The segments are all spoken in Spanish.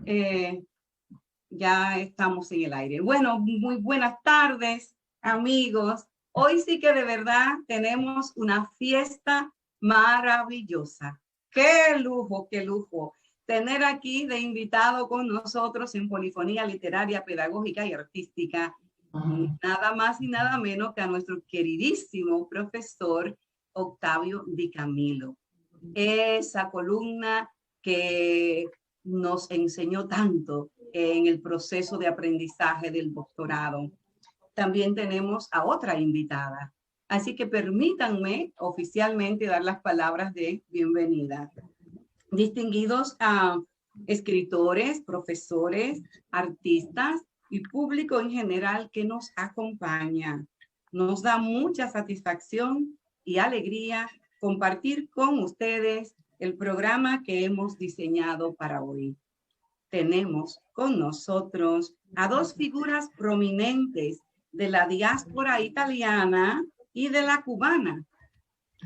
Eh, ya estamos en el aire. Bueno, muy buenas tardes, amigos. Hoy sí que de verdad tenemos una fiesta maravillosa. Qué lujo tener aquí de invitado con nosotros en Polifonía Literaria, Pedagógica y Artística, nada más y nada menos que a nuestro queridísimo profesor Octavio Di Camilo. Esa columna que nos enseñó tanto en el proceso de aprendizaje del doctorado. También tenemos a otra invitada. Así que permítanme oficialmente dar las palabras de bienvenida. Distinguidos escritores, profesores, artistas y público en general que nos acompaña. Nos da mucha satisfacción y alegría compartir con ustedes el programa que hemos diseñado para hoy. Tenemos con nosotros a dos figuras prominentes de la diáspora italiana y de la cubana.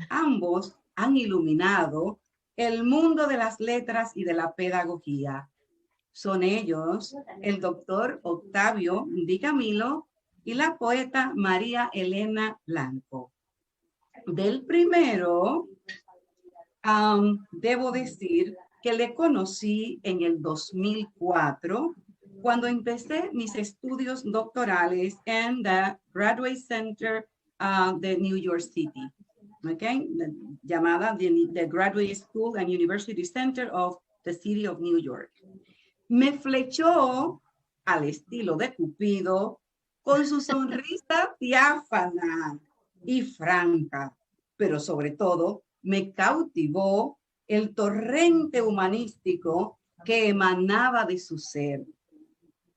Ambos han iluminado el mundo de las letras y de la pedagogía. Son ellos el doctor Octavio Di Camilo y la poeta María Elena Blanco. Del primero, debo decir que le conocí en el 2004, cuando empecé mis estudios doctorales en the Graduate Center de New York City, okay? Llamada the Graduate School and University Center of the City of New York. Me flechó al estilo de Cupido con su sonrisa diáfana y franca, pero sobre todo me cautivó el torrente humanístico que emanaba de su ser.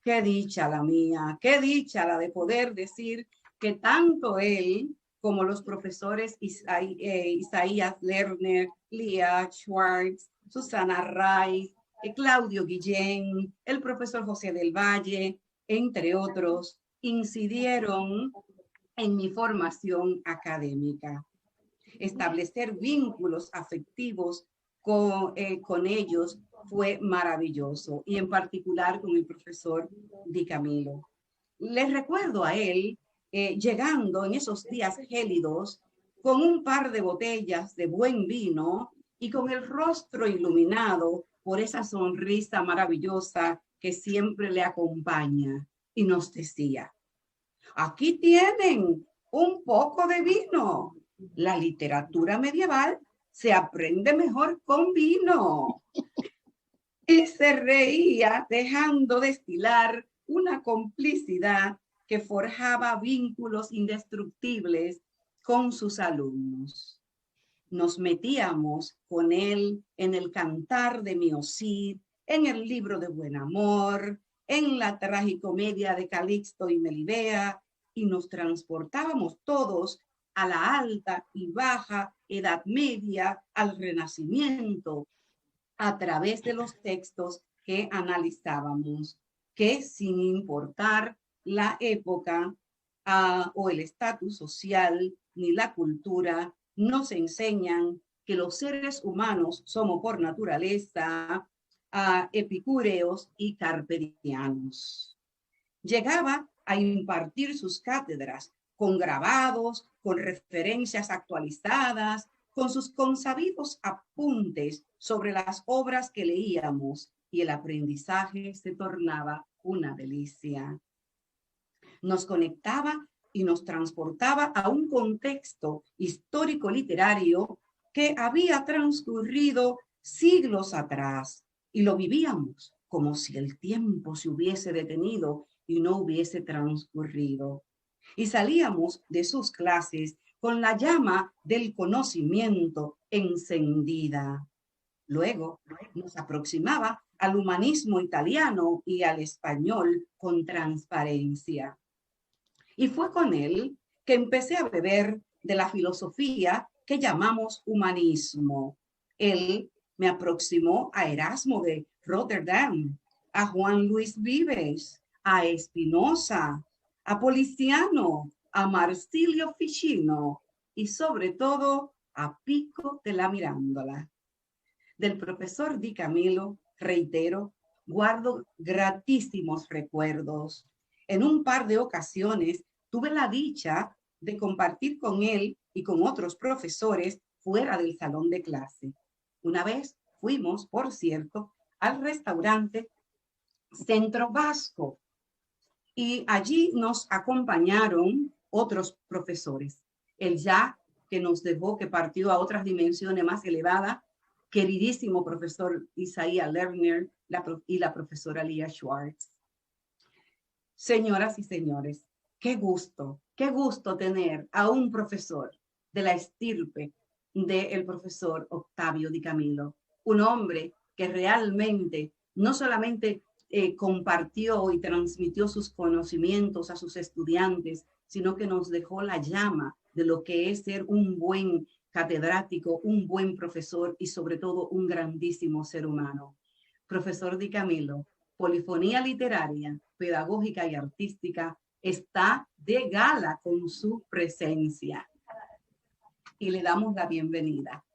Qué dicha la mía, qué dicha la de poder decir que tanto él como los profesores Isaías Lerner, Lea Schwartz, Susana Ray, Claudio Guillén, el profesor José del Valle, entre otros, incidieron en mi formación académica. Establecer vínculos afectivos con ellos fue maravilloso, y en particular con el profesor Di Camilo. Les recuerdo a él llegando en esos días gélidos con un par de botellas de buen vino y con el rostro iluminado por esa sonrisa maravillosa que siempre le acompaña, y nos decía: aquí tienen un poco de vino. La literatura medieval se aprende mejor con vino. Y se reía dejando destilar una complicidad que forjaba vínculos indestructibles con sus alumnos. Nos metíamos con él en el Cantar de Mio Cid, en el Libro de Buen Amor, en la tragicomedia de Calixto y Melibea, y nos transportábamos todos a la alta y baja Edad Media, al Renacimiento, a través de los textos que analizábamos, que sin importar la época o el estatus social ni la cultura, nos enseñan que los seres humanos somos por naturaleza epicúreos y cartesianos. Llegaba a impartir sus cátedras con grabados, con referencias actualizadas, con sus consabidos apuntes sobre las obras que leíamos, y el aprendizaje se tornaba una delicia. Nos conectaba y nos transportaba a un contexto histórico-literario que había transcurrido siglos atrás, y lo vivíamos como si el tiempo se hubiese detenido y no hubiese transcurrido. Y salíamos de sus clases con la llama del conocimiento encendida. Luego nos aproximaba al humanismo italiano y al español con transparencia. Y fue con él que empecé a beber de la filosofía que llamamos humanismo. Él me aproximó a Erasmo de Rotterdam, a Juan Luis Vives, a Spinoza, a Poliziano, a Marsilio Ficino y sobre todo a Pico de la Mirandola. Del profesor Di Camilo, reitero, guardo gratísimos recuerdos. En un par de ocasiones tuve la dicha de compartir con él y con otros profesores fuera del salón de clase. Una vez fuimos, por cierto, al restaurante Centro Vasco y allí nos acompañaron otros profesores. El ya que nos dejó, que partió a otras dimensiones más elevadas, queridísimo profesor Isaiah Lerner y la profesora Lia Schwartz. Señoras y señores, qué gusto tener a un profesor de la estirpe del profesor Octavio Di Camilo, un hombre que realmente no solamente compartió y transmitió sus conocimientos a sus estudiantes, sino que nos dejó la llama de lo que es ser un buen catedrático, un buen profesor y sobre todo un grandísimo ser humano. Profesor Di Camilo, polifonía literaria, pedagógica y artística está de gala con su presencia y le damos la bienvenida.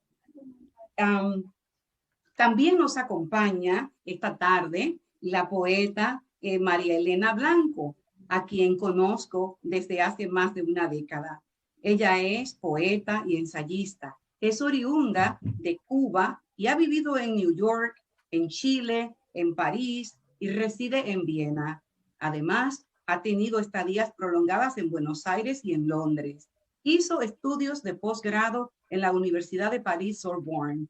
También nos acompaña esta tarde la poeta María Elena Blanco, a quien conozco desde hace más de una década. Ella es poeta y ensayista. Es oriunda de Cuba y ha vivido en New York, en Chile, en París y reside en Viena. Además, ha tenido estadías prolongadas en Buenos Aires y en Londres. Hizo estudios de posgrado en la Universidad de París-Sorbonne.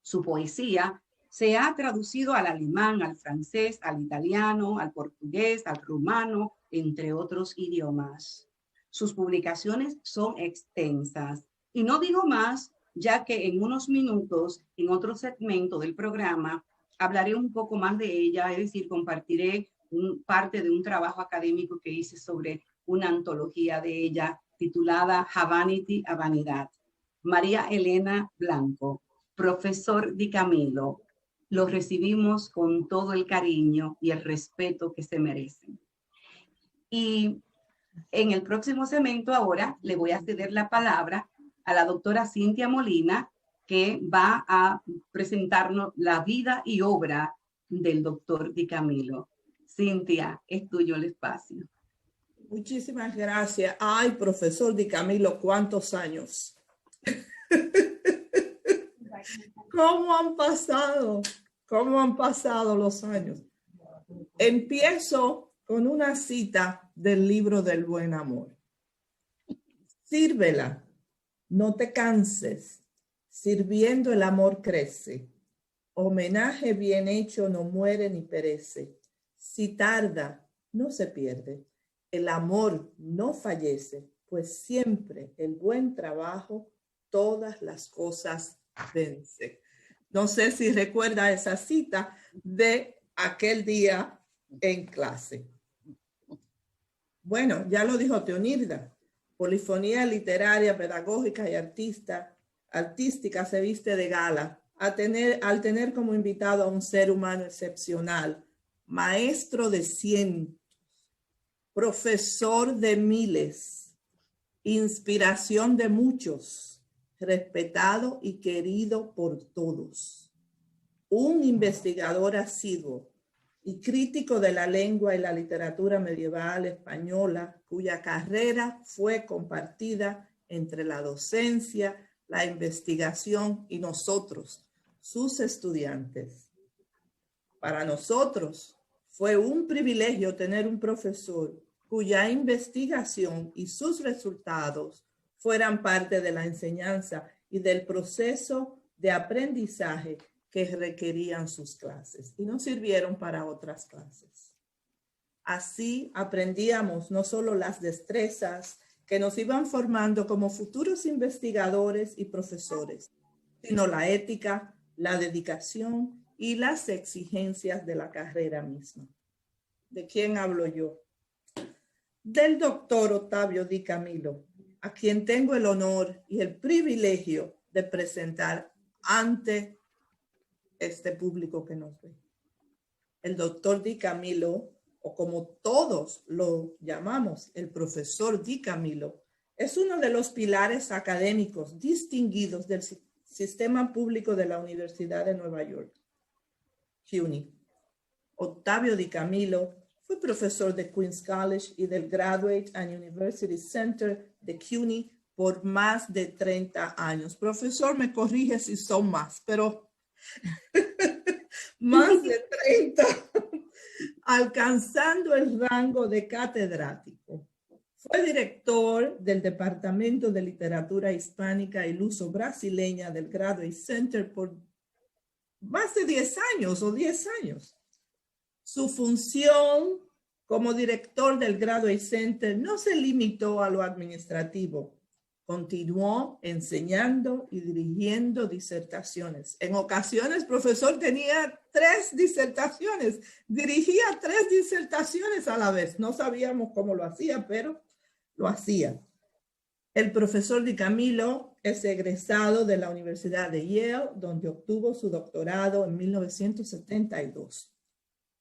Su poesía se ha traducido al alemán, al francés, al italiano, al portugués, al rumano, entre otros idiomas. Sus publicaciones son extensas. Y no digo más, ya que en unos minutos, en otro segmento del programa, hablaré un poco más de ella, es decir, compartiré parte de un trabajo académico que hice sobre una antología de ella titulada Havanity a Vanidad. María Elena Blanco, profesor Di Camilo, lo recibimos con todo el cariño y el respeto que se merecen. Y en el próximo segmento ahora le voy a ceder la palabra a la doctora Cintia Molina, que va a presentarnos la vida y obra del doctor Di Camilo. Cintia, es tuyo el espacio. Muchísimas gracias. Ay, profesor Di Camilo, ¿cuántos años? ¿Cómo han pasado? ¿Cómo han pasado los años? Empiezo con una cita del libro del buen amor. Sírvela, no te canses, sirviendo el amor crece. Homenaje bien hecho no muere ni perece. Si tarda, no se pierde. El amor no fallece, pues siempre el buen trabajo todas las cosas vence. No sé si recuerda esa cita de aquel día en clase. Bueno, ya lo dijo Teonilda. Polifonía literaria, pedagógica y artística se viste de gala al tener como invitado a un ser humano excepcional, maestro de cientos, profesor de miles, inspiración de muchos, respetado y querido por todos, un investigador asiduo y crítico de la lengua y la literatura medieval española, cuya carrera fue compartida entre la docencia, la investigación y nosotros, sus estudiantes. Para nosotros fue un privilegio tener un profesor cuya investigación y sus resultados fueran parte de la enseñanza y del proceso de aprendizaje que requerían sus clases y nos sirvieron para otras clases. Así aprendíamos no solo las destrezas que nos iban formando como futuros investigadores y profesores, sino la ética, la dedicación y las exigencias de la carrera misma. ¿De quién hablo yo? Del doctor Octavio Di Camilo, a quien tengo el honor y el privilegio de presentar ante este público que nos ve. El doctor Di Camilo, o como todos lo llamamos, el profesor Di Camilo, es uno de los pilares académicos distinguidos del sistema público de la Universidad de Nueva York, CUNY. Octavio Di Camilo fue profesor de Queens College y del Graduate and University Center de CUNY por más de 30 años. Profesor, me corrige si son más, pero más de 30, alcanzando el rango de catedrático. Fue director del Departamento de Literatura Hispánica y Luso Brasileña del Graduate Center por más de 10 años o 10 años. Su función como director del Graduate Center no se limitó a lo administrativo. Continuó enseñando y dirigiendo disertaciones. En ocasiones, profesor tenía 3 disertaciones, dirigía 3 disertaciones a la vez. No sabíamos cómo lo hacía, pero lo hacía. El profesor Di Camilo es egresado de la Universidad de Yale, donde obtuvo su doctorado en 1972.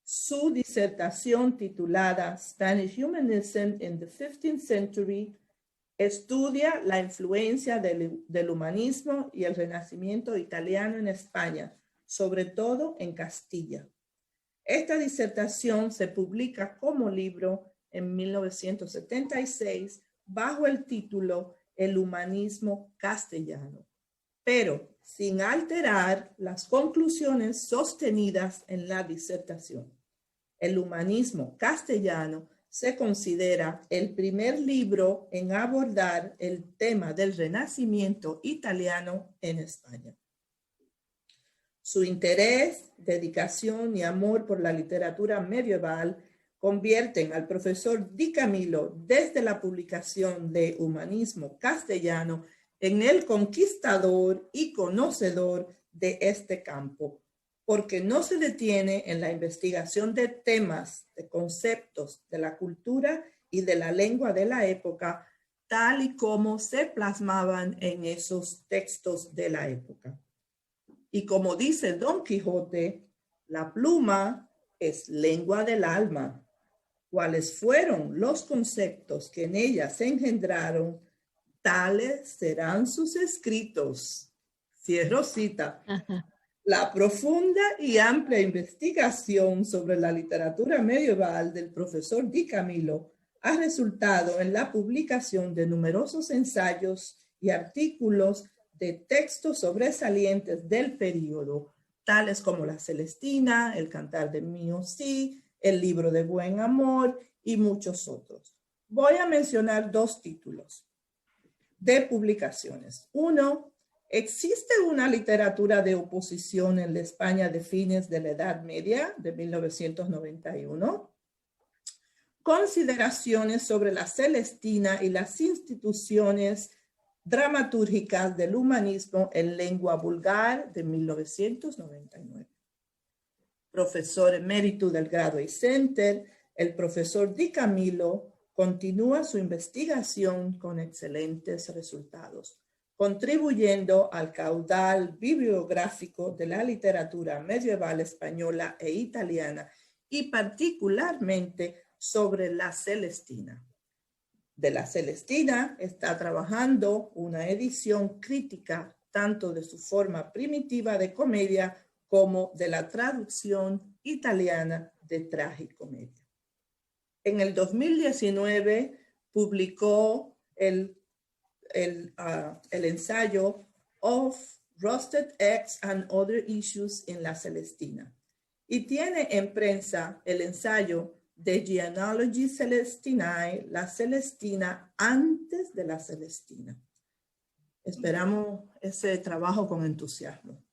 Su disertación titulada Spanish Humanism in the 15th Century estudia la influencia del humanismo y el renacimiento italiano en España, sobre todo en Castilla. Esta disertación se publica como libro en 1976 bajo el título El humanismo castellano, pero sin alterar las conclusiones sostenidas en la disertación. El humanismo castellano se considera el primer libro en abordar el tema del Renacimiento italiano en España. Su interés, dedicación y amor por la literatura medieval convierten al profesor Di Camilo desde la publicación de Humanismo Castellano en el conquistador y conocedor de este campo, porque no se detiene en la investigación de temas, de conceptos, de la cultura y de la lengua de la época, tal y como se plasmaban en esos textos de la época. Y como dice Don Quijote, la pluma es lengua del alma. ¿Cuáles fueron los conceptos que en ella se engendraron? Tales serán sus escritos. Cierro cita. Ajá. La profunda y amplia investigación sobre la literatura medieval del profesor Di Camilo ha resultado en la publicación de numerosos ensayos y artículos de textos sobresalientes del período, tales como La Celestina, El Cantar de Mio Sí, El Libro de Buen Amor y muchos otros. Voy a mencionar 2 títulos de publicaciones. Uno, ¿existe una literatura de oposición en la España de fines de la Edad Media de 1991? Consideraciones sobre la Celestina y las instituciones dramatúrgicas del humanismo en lengua vulgar de 1999. Profesor emérito del Graduate Center, el profesor Di Camilo continúa su investigación con excelentes resultados, contribuyendo al caudal bibliográfico de la literatura medieval española e italiana y particularmente sobre la Celestina. De la Celestina está trabajando una edición crítica tanto de su forma primitiva de comedia como de la traducción italiana de tragicomedia. En el 2019 publicó el ensayo Of Roasted Eggs and Other Issues in la Celestina y tiene en prensa el ensayo The Genealogy Celestinae, la Celestina antes de la Celestina. Esperamos ese trabajo con entusiasmo.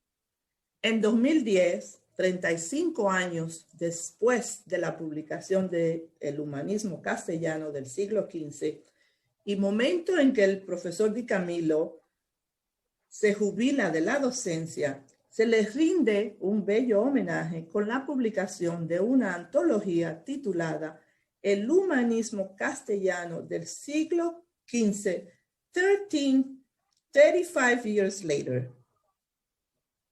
En 2010, 35 años después de la publicación de El humanismo castellano del siglo XV y momento en que el profesor Di Camilo se jubila de la docencia, se le rinde un bello homenaje con la publicación de una antología titulada El humanismo castellano del siglo XV, 35 years later.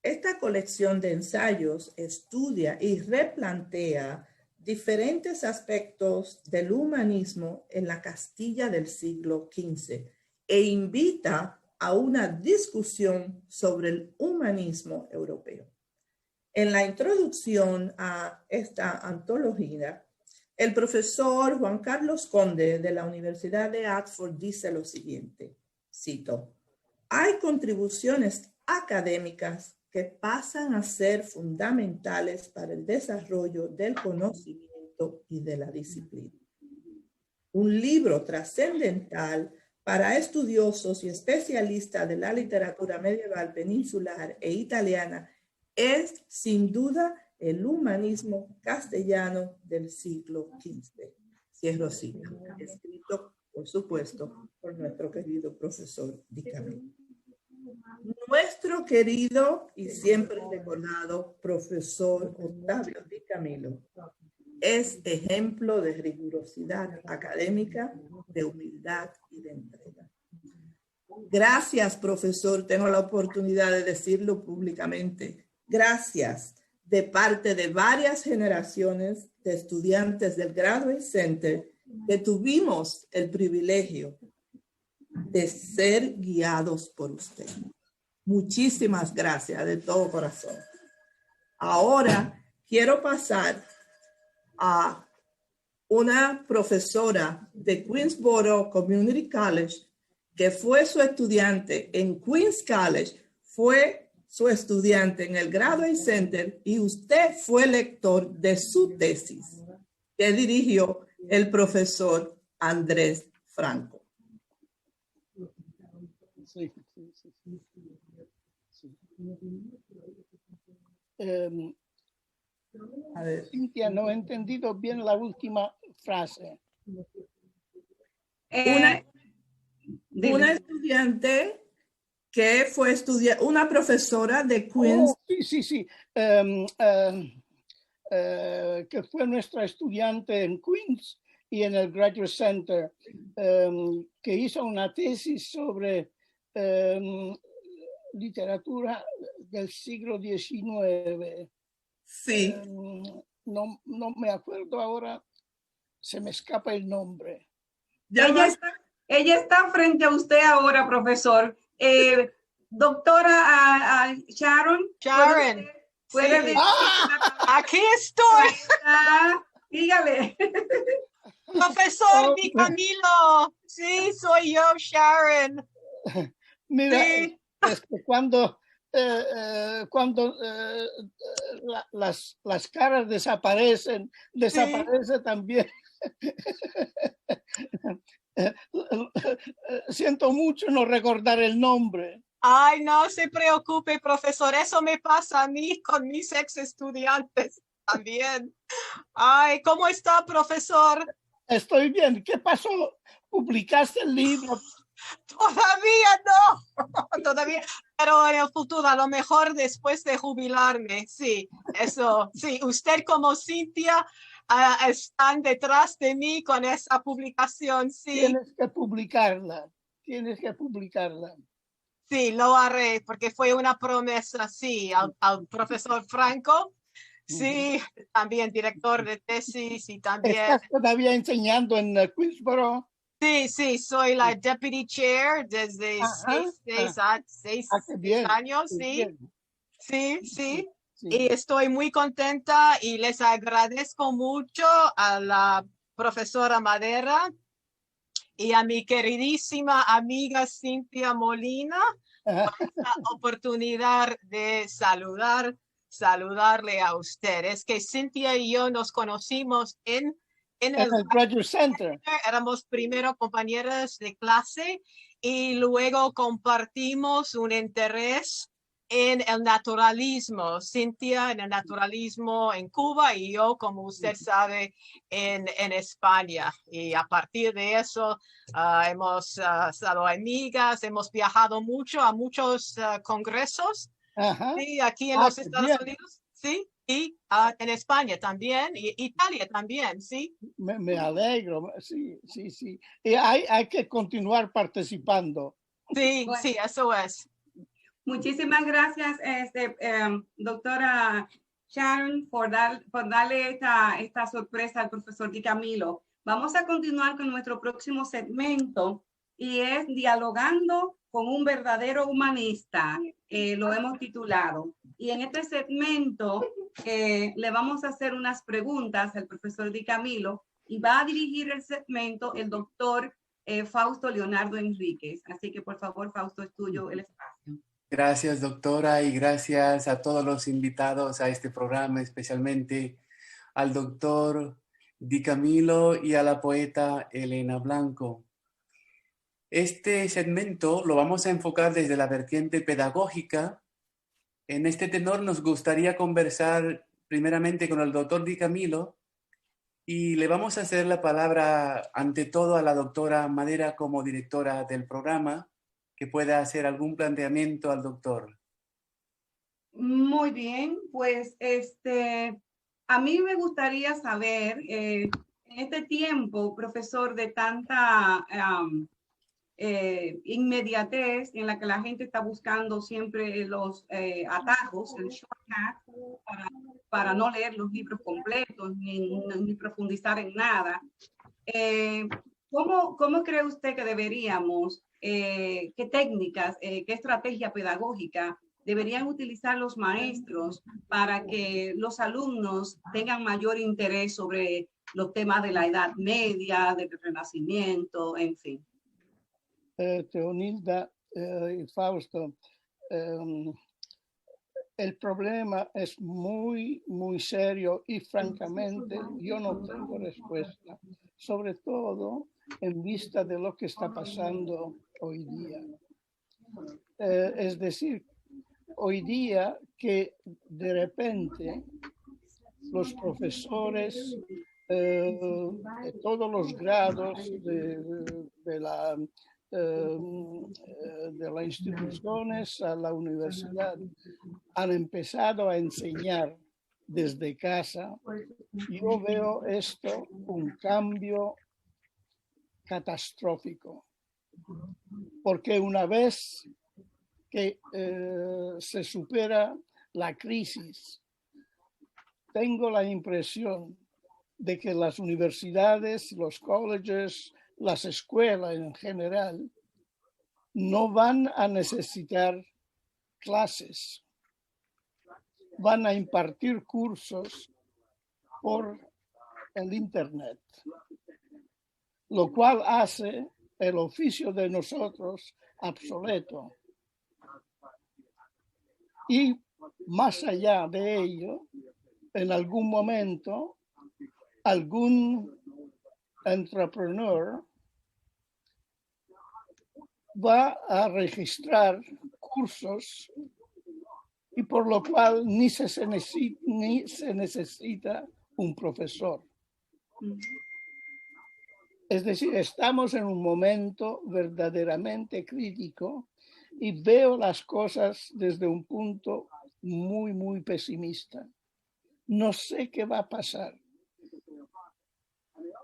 Esta colección de ensayos estudia y replantea diferentes aspectos del humanismo en la Castilla del siglo XV e invita a una discusión sobre el humanismo europeo. En la introducción a esta antología, el profesor Juan Carlos Conde de la Universidad de Oxford dice lo siguiente, cito, hay contribuciones académicas que pasan a ser fundamentales para el desarrollo del conocimiento y de la disciplina. Un libro trascendental para estudiosos y especialistas de la literatura medieval peninsular e italiana es, sin duda, el humanismo castellano del siglo XV. Cierro cita. Escrito, por supuesto, por nuestro querido profesor Di Camillo. Nuestro querido y siempre recordado profesor Octavio Di Camillo es ejemplo de rigurosidad académica, de humildad y de entrega. Gracias, profesor, tengo la oportunidad de decirlo públicamente. Gracias de parte de varias generaciones de estudiantes del Graduate Center que tuvimos el privilegio de ser guiados por usted. Muchísimas gracias de todo corazón. Ahora quiero pasar a una profesora de Queensboro Community College que fue su estudiante en Queens College, fue su estudiante en el Graduate Center y usted fue lector de su tesis que dirigió el profesor Andrés Franco. Sí. A ver. Cintia, no he entendido bien la última frase. Una estudiante que fue una profesora de Queens. Oh, sí. Que fue nuestra estudiante en Queens y en el Graduate Center, que hizo una tesis sobre literatura del siglo XIX. Sí. No me acuerdo ahora, se me escapa el nombre. Ella está frente a usted ahora, profesor. Doctora Sharon. ¿Puede decir? Aquí estoy. Dígale. Profesor Di Camillo. Sí, soy yo, Sharon. Mira, sí. Es que cuando las caras desaparecen sí. También. Siento mucho no recordar el nombre. Ay, no se preocupe, profesor. Eso me pasa a mí con mis ex estudiantes también. Ay, ¿cómo está, profesor? Estoy bien. ¿Qué pasó? ¿Publicaste el libro? Todavía no. Todavía. Pero en el futuro, a lo mejor después de jubilarme. Sí, eso. Sí, usted como Cintia están detrás de mí con esa publicación. Sí. Tienes que publicarla. Sí, lo haré porque fue una promesa, sí, al profesor Franco, sí, también director de tesis y también... ¿Estás todavía enseñando en Queensboro? Sí, soy la deputy chair desde 6 años, sí. Y estoy muy contenta y les agradezco mucho a la profesora Madera y a mi queridísima amiga Cintia Molina por esta oportunidad de saludarle a usted. Es que Cintia y yo nos conocimos en el Graduate Center. Éramos primero compañeras de clase y luego compartimos un interés en el naturalismo. Cintia en el naturalismo en Cuba y yo, como usted sabe, en España. Y a partir de eso hemos sido amigas, hemos viajado mucho a muchos congresos. Sí, aquí en los Estados Unidos, sí, y en España también, y Italia también, sí. Me alegro, sí. Y hay que continuar participando. Sí, bueno. Sí, eso es. Muchísimas gracias, doctora Sharon, por darle esta sorpresa al profesor Di Camillo. Vamos a continuar con nuestro próximo segmento y es Dialogando con un verdadero humanista. Lo hemos titulado. Y en este segmento le vamos a hacer unas preguntas al profesor Di Camilo y va a dirigir el segmento el doctor Fausto Leonardo Enríquez. Así que por favor, Fausto, es tuyo el espacio. Gracias, doctora, y gracias a todos los invitados a este programa, especialmente al doctor Di Camilo y a la poeta Elena Blanco. Este segmento lo vamos a enfocar desde la vertiente pedagógica. En este tenor nos gustaría conversar primeramente con el doctor Di Camilo y le vamos a ceder la palabra ante todo a la doctora Madera como directora del programa, que pueda hacer algún planteamiento al doctor. Muy bien, pues a mí me gustaría saber, en este tiempo, profesor, de tanta inmediatez en la que la gente está buscando siempre los atajos, el shortcut, para no leer los libros completos ni profundizar en nada. ¿Cómo cree usted que deberíamos, qué técnicas, qué estrategia pedagógica deberían utilizar los maestros para que los alumnos tengan mayor interés sobre los temas de la Edad Media, del Renacimiento, en fin? Teonilda y Fausto, el problema es muy, muy serio y francamente yo no tengo respuesta, sobre todo en vista de lo que está pasando hoy día. Es decir, hoy día que de repente los profesores de todos los grados de las instituciones a la universidad han empezado a enseñar desde casa. Yo veo esto un cambio catastrófico, porque una vez que se supera la crisis, tengo la impresión de que las universidades, los colleges, las escuelas en general no van a necesitar clases, van a impartir cursos por el Internet, lo cual hace el oficio de nosotros obsoleto. Y más allá de ello, en algún momento, algún entrepreneur va a registrar cursos y por lo cual ni se necesita un profesor. Es decir, estamos en un momento verdaderamente crítico y veo las cosas desde un punto muy, muy pesimista. No sé qué va a pasar.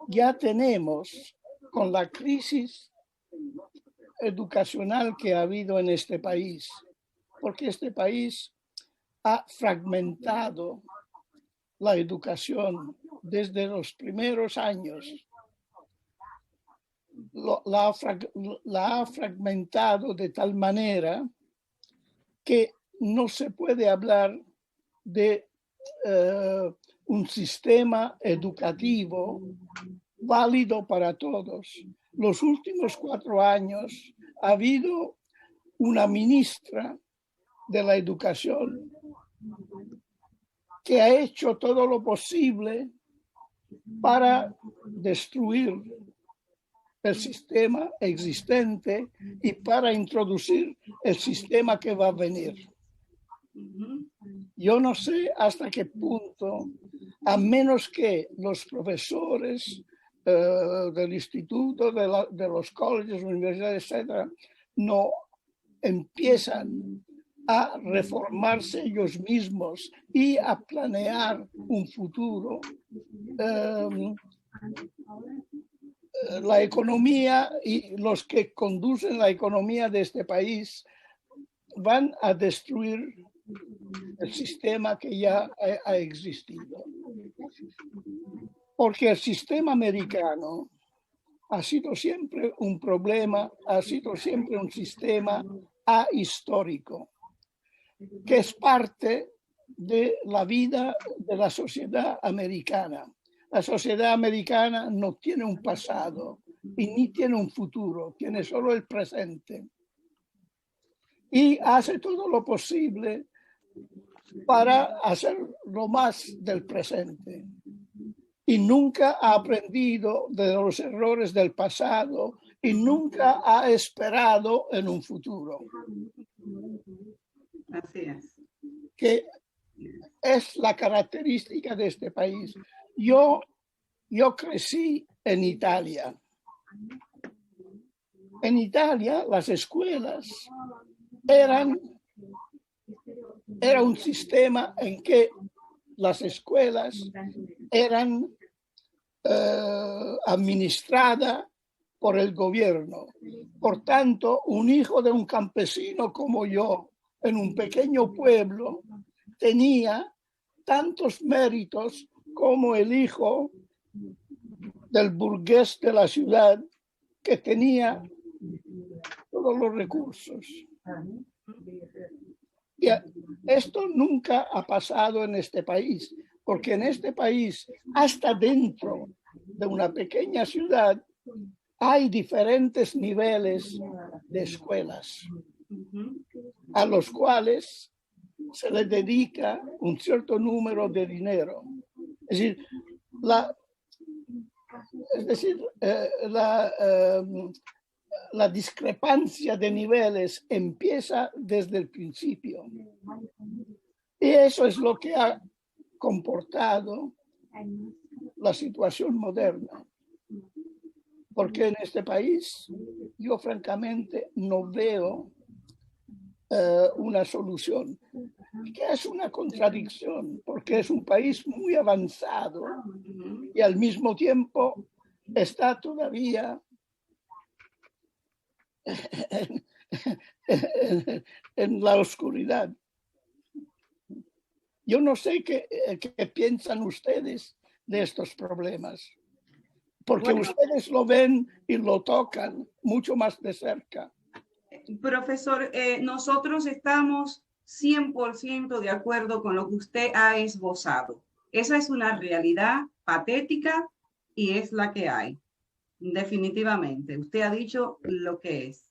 Ya tenemos, con la crisis educacional que ha habido en este país, porque este país ha fragmentado la educación desde los primeros años. La ha fragmentado de tal manera que no se puede hablar de un sistema educativo válido para todos. Los últimos 4 años ha habido una ministra de la educación que ha hecho todo lo posible para destruir el sistema existente y para introducir el sistema que va a venir. Yo no sé hasta qué punto, a menos que los profesores del instituto, de los colegios, universidades, etcétera, no empiezan a reformarse ellos mismos y a planear un futuro. La economía y los que conducen la economía de este país van a destruir el sistema que ya ha existido. Porque el sistema americano ha sido siempre un problema, ha sido siempre un sistema ahistórico. que es parte de la vida de la sociedad americana. La sociedad americana no tiene un pasado y ni tiene un futuro, tiene solo el presente. Y hace todo lo posible para hacer lo más del presente. Y nunca ha aprendido de los errores del pasado y nunca ha esperado en un futuro. Así es. Que es la característica de este país. Yo crecí en Italia. En Italia las escuelas era un sistema en que las escuelas eran administradas por el gobierno. Por tanto, un hijo de un campesino como yo, en un pequeño pueblo, tenía tantos méritos como el hijo del burgués de la ciudad que tenía todos los recursos. Y esto nunca ha pasado en este país, porque en este país, hasta dentro de una pequeña ciudad, hay diferentes niveles de escuelas a los cuales se les dedica un cierto número de dinero. Es decir, la discrepancia de niveles empieza desde el principio. Y eso es lo que ha comportado la situación moderna. Porque en este país yo francamente no veo una solución, que es una contradicción, porque es un país muy avanzado y al mismo tiempo está todavía en la oscuridad. Yo no sé qué piensan ustedes de estos problemas, porque ustedes lo ven y lo tocan mucho más de cerca. Profesor, nosotros estamos 100% de acuerdo con lo que usted ha esbozado. Esa es una realidad patética y es la que hay. Definitivamente. Usted ha dicho lo que es.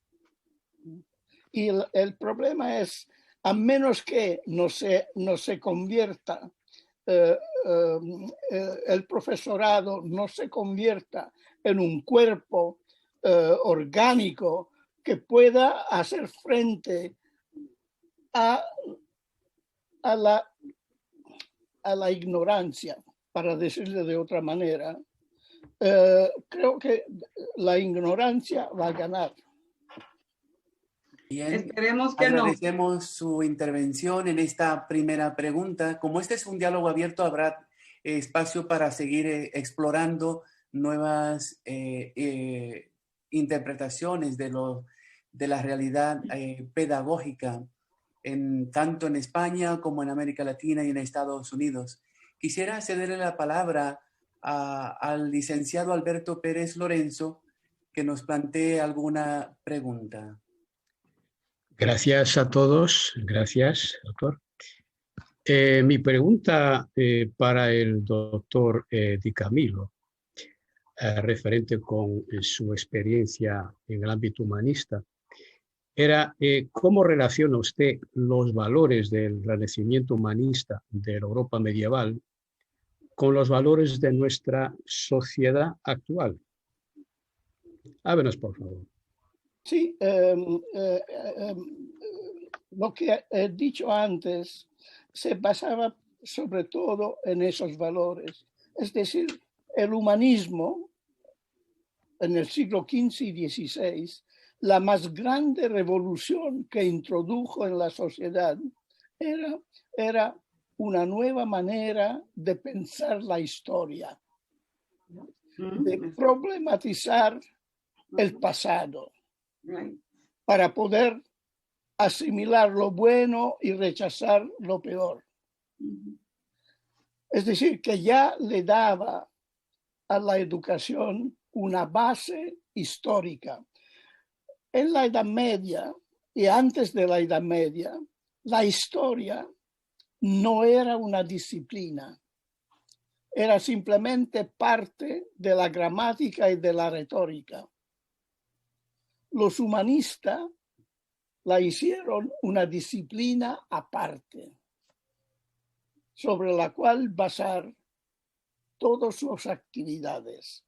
Y el problema es, a menos que no se convierta, el profesorado no se convierta en un cuerpo orgánico que pueda hacer frente a la ignorancia, para decirlo de otra manera, creo que la ignorancia va a ganar. Bien, esperemos que agradecemos su intervención en esta primera pregunta. Como este es un diálogo abierto, habrá espacio para seguir explorando nuevas interpretaciones de la realidad pedagógica, tanto en España como en América Latina y en Estados Unidos. Quisiera cederle la palabra al licenciado Alberto Pérez Lorenzo, que nos plantee alguna pregunta. Gracias a todos. Gracias, doctor. Mi pregunta para el doctor Di Camillo, referente con su experiencia en el ámbito humanista, era ¿cómo relaciona usted los valores del renacimiento humanista de la Europa medieval con los valores de nuestra sociedad actual? Háblenos, por favor. Sí, lo que he dicho antes se basaba sobre todo en esos valores. Es decir, el humanismo en el siglo XV y XVI, la más grande revolución que introdujo en la sociedad era una nueva manera de pensar la historia, de problematizar el pasado, para poder asimilar lo bueno y rechazar lo peor. Es decir, que ya le daba a la educación una base histórica. En la Edad Media y antes de la Edad Media, la historia no era una disciplina, era simplemente parte de la gramática y de la retórica. Los humanistas la hicieron una disciplina aparte, sobre la cual basar todas sus actividades.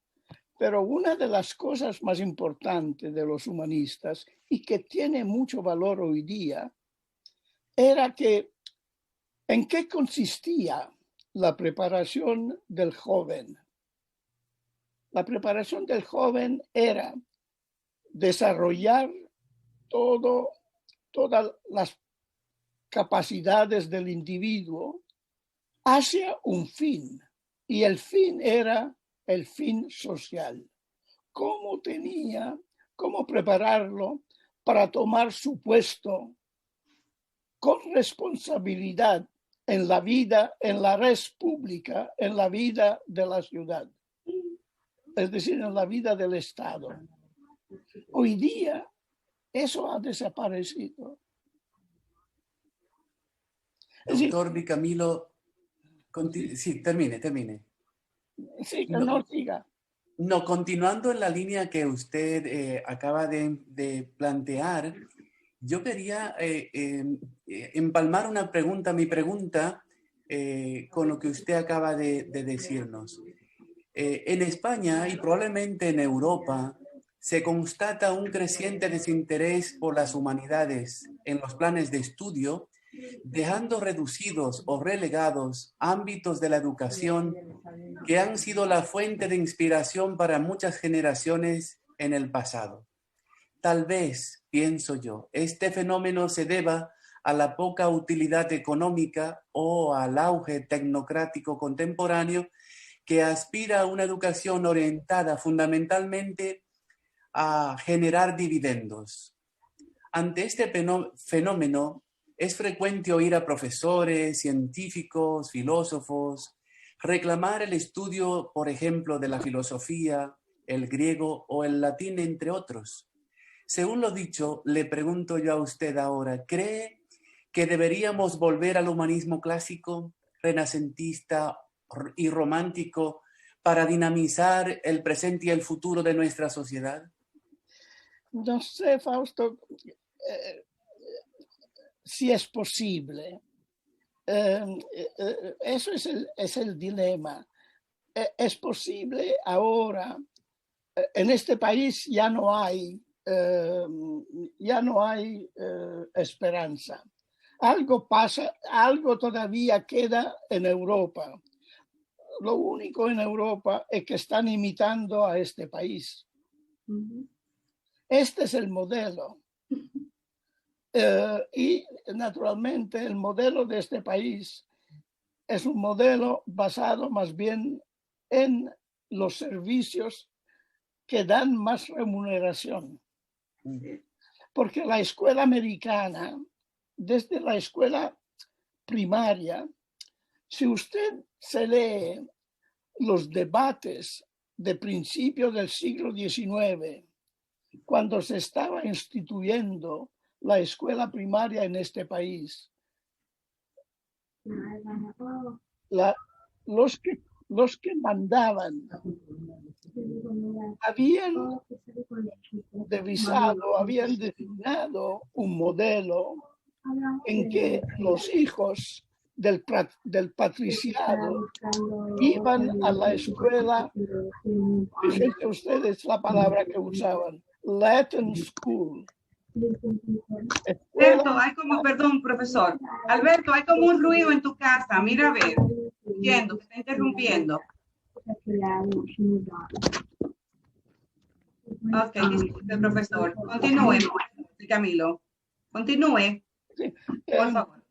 Pero una de las cosas más importantes de los humanistas y que tiene mucho valor hoy día era que ¿en qué consistía la preparación del joven? La preparación del joven era desarrollar todas las capacidades del individuo hacia un fin. Y el fin era el fin social. ¿Cómo prepararlo para tomar su puesto con responsabilidad en la vida, en la res pública, en la vida de la ciudad? Es decir, en la vida del Estado. Hoy día eso ha desaparecido. Doctor Di Camilo, sí, termine. Sí, no siga. No, continuando en la línea que usted acaba de plantear, yo quería empalmar mi pregunta con lo que usted acaba de decirnos. En España y probablemente en Europa se constata un creciente desinterés por las humanidades en los planes de estudio, dejando reducidos o relegados ámbitos de la educación que han sido la fuente de inspiración para muchas generaciones en el pasado. Tal vez, pienso yo, este fenómeno se deba a la poca utilidad económica o al auge tecnocrático contemporáneo que aspira a una educación orientada fundamentalmente a generar dividendos. Ante este fenómeno, es frecuente oír a profesores, científicos, filósofos, reclamar el estudio, por ejemplo, de la filosofía, el griego o el latín, entre otros. Según lo dicho, le pregunto yo a usted ahora, ¿cree que deberíamos volver al humanismo clásico, renacentista y romántico para dinamizar el presente y el futuro de nuestra sociedad? No sé, Fausto, si es posible. Eso es el dilema. Es posible ahora, en este país ya no hay esperanza. Algo pasa, algo todavía queda en Europa. Lo único en Europa es que están imitando a este país. Este es el modelo. Y naturalmente el modelo de este país es un modelo basado más bien en los servicios que dan más remuneración. Porque la escuela americana, desde la escuela primaria, si usted se lee los debates de principios del siglo XIX, cuando se estaba instituyendo la escuela primaria en este país, los que mandaban habían designado un modelo en que los hijos del patriciado iban a la escuela, fíjense ustedes la palabra que usaban, Latin School. Alberto, perdón, profesor. Alberto, hay como un ruido en tu casa. Mira, a ver. Entiendo, te está interrumpiendo. Ok, disculpe, profesor. Continúe, Camilo. Continúe, por favor.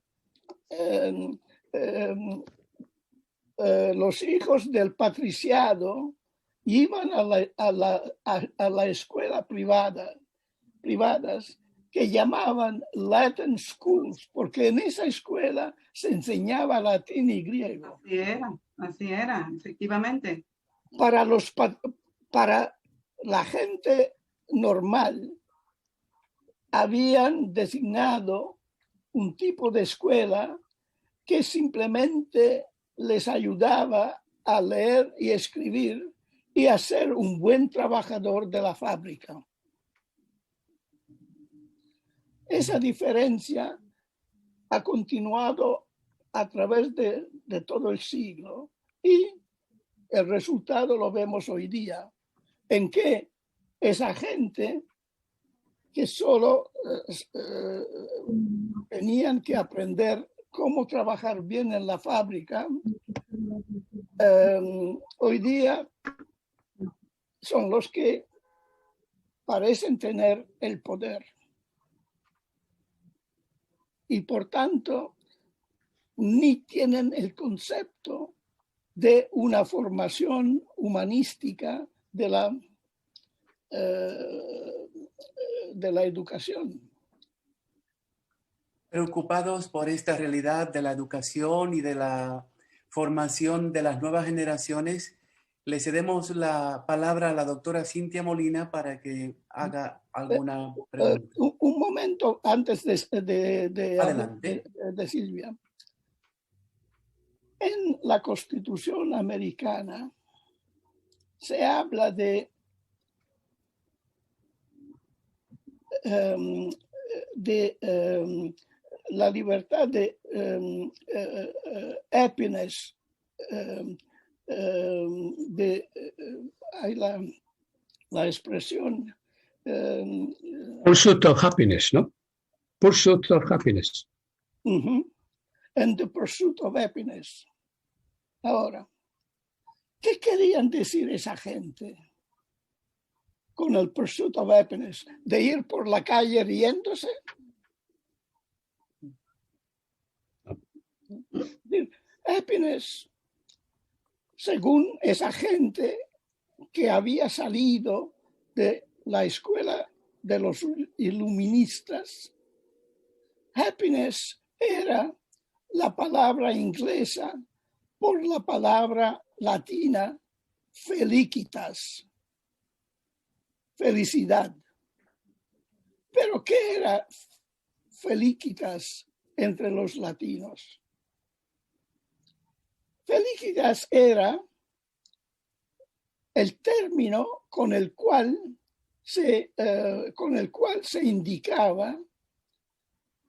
Los hijos del patriciado iban a la escuela privadas que llamaban Latin Schools, porque en esa escuela se enseñaba latín y griego. Así era, efectivamente. Para la gente normal, habían designado un tipo de escuela que simplemente les ayudaba a leer y escribir y a ser un buen trabajador de la fábrica. Esa diferencia ha continuado a través de todo el siglo y el resultado lo vemos hoy día, en que esa gente que solo tenían que aprender cómo trabajar bien en la fábrica, hoy día son los que parecen tener el poder. Y por tanto, ni tienen el concepto de una formación humanística de la educación. Preocupados por esta realidad de la educación y de la formación de las nuevas generaciones, le cedemos la palabra a la doctora Cintia Molina para que haga alguna pregunta. Un momento antes Adelante. de Silvia. En la Constitución americana se habla de la libertad de happiness, hay la expresión. Pursuit of happiness, ¿no? Pursuit of happiness. And the pursuit of happiness. Ahora, ¿qué querían decir esa gente con el pursuit of happiness? ¿De ir por la calle riéndose? Happiness, según esa gente que había salido de la escuela de los iluministas, happiness era la palabra inglesa por la palabra latina felicitas, felicidad. ¿Pero qué era felicitas entre los latinos? Felicitas era el término con el cual se indicaba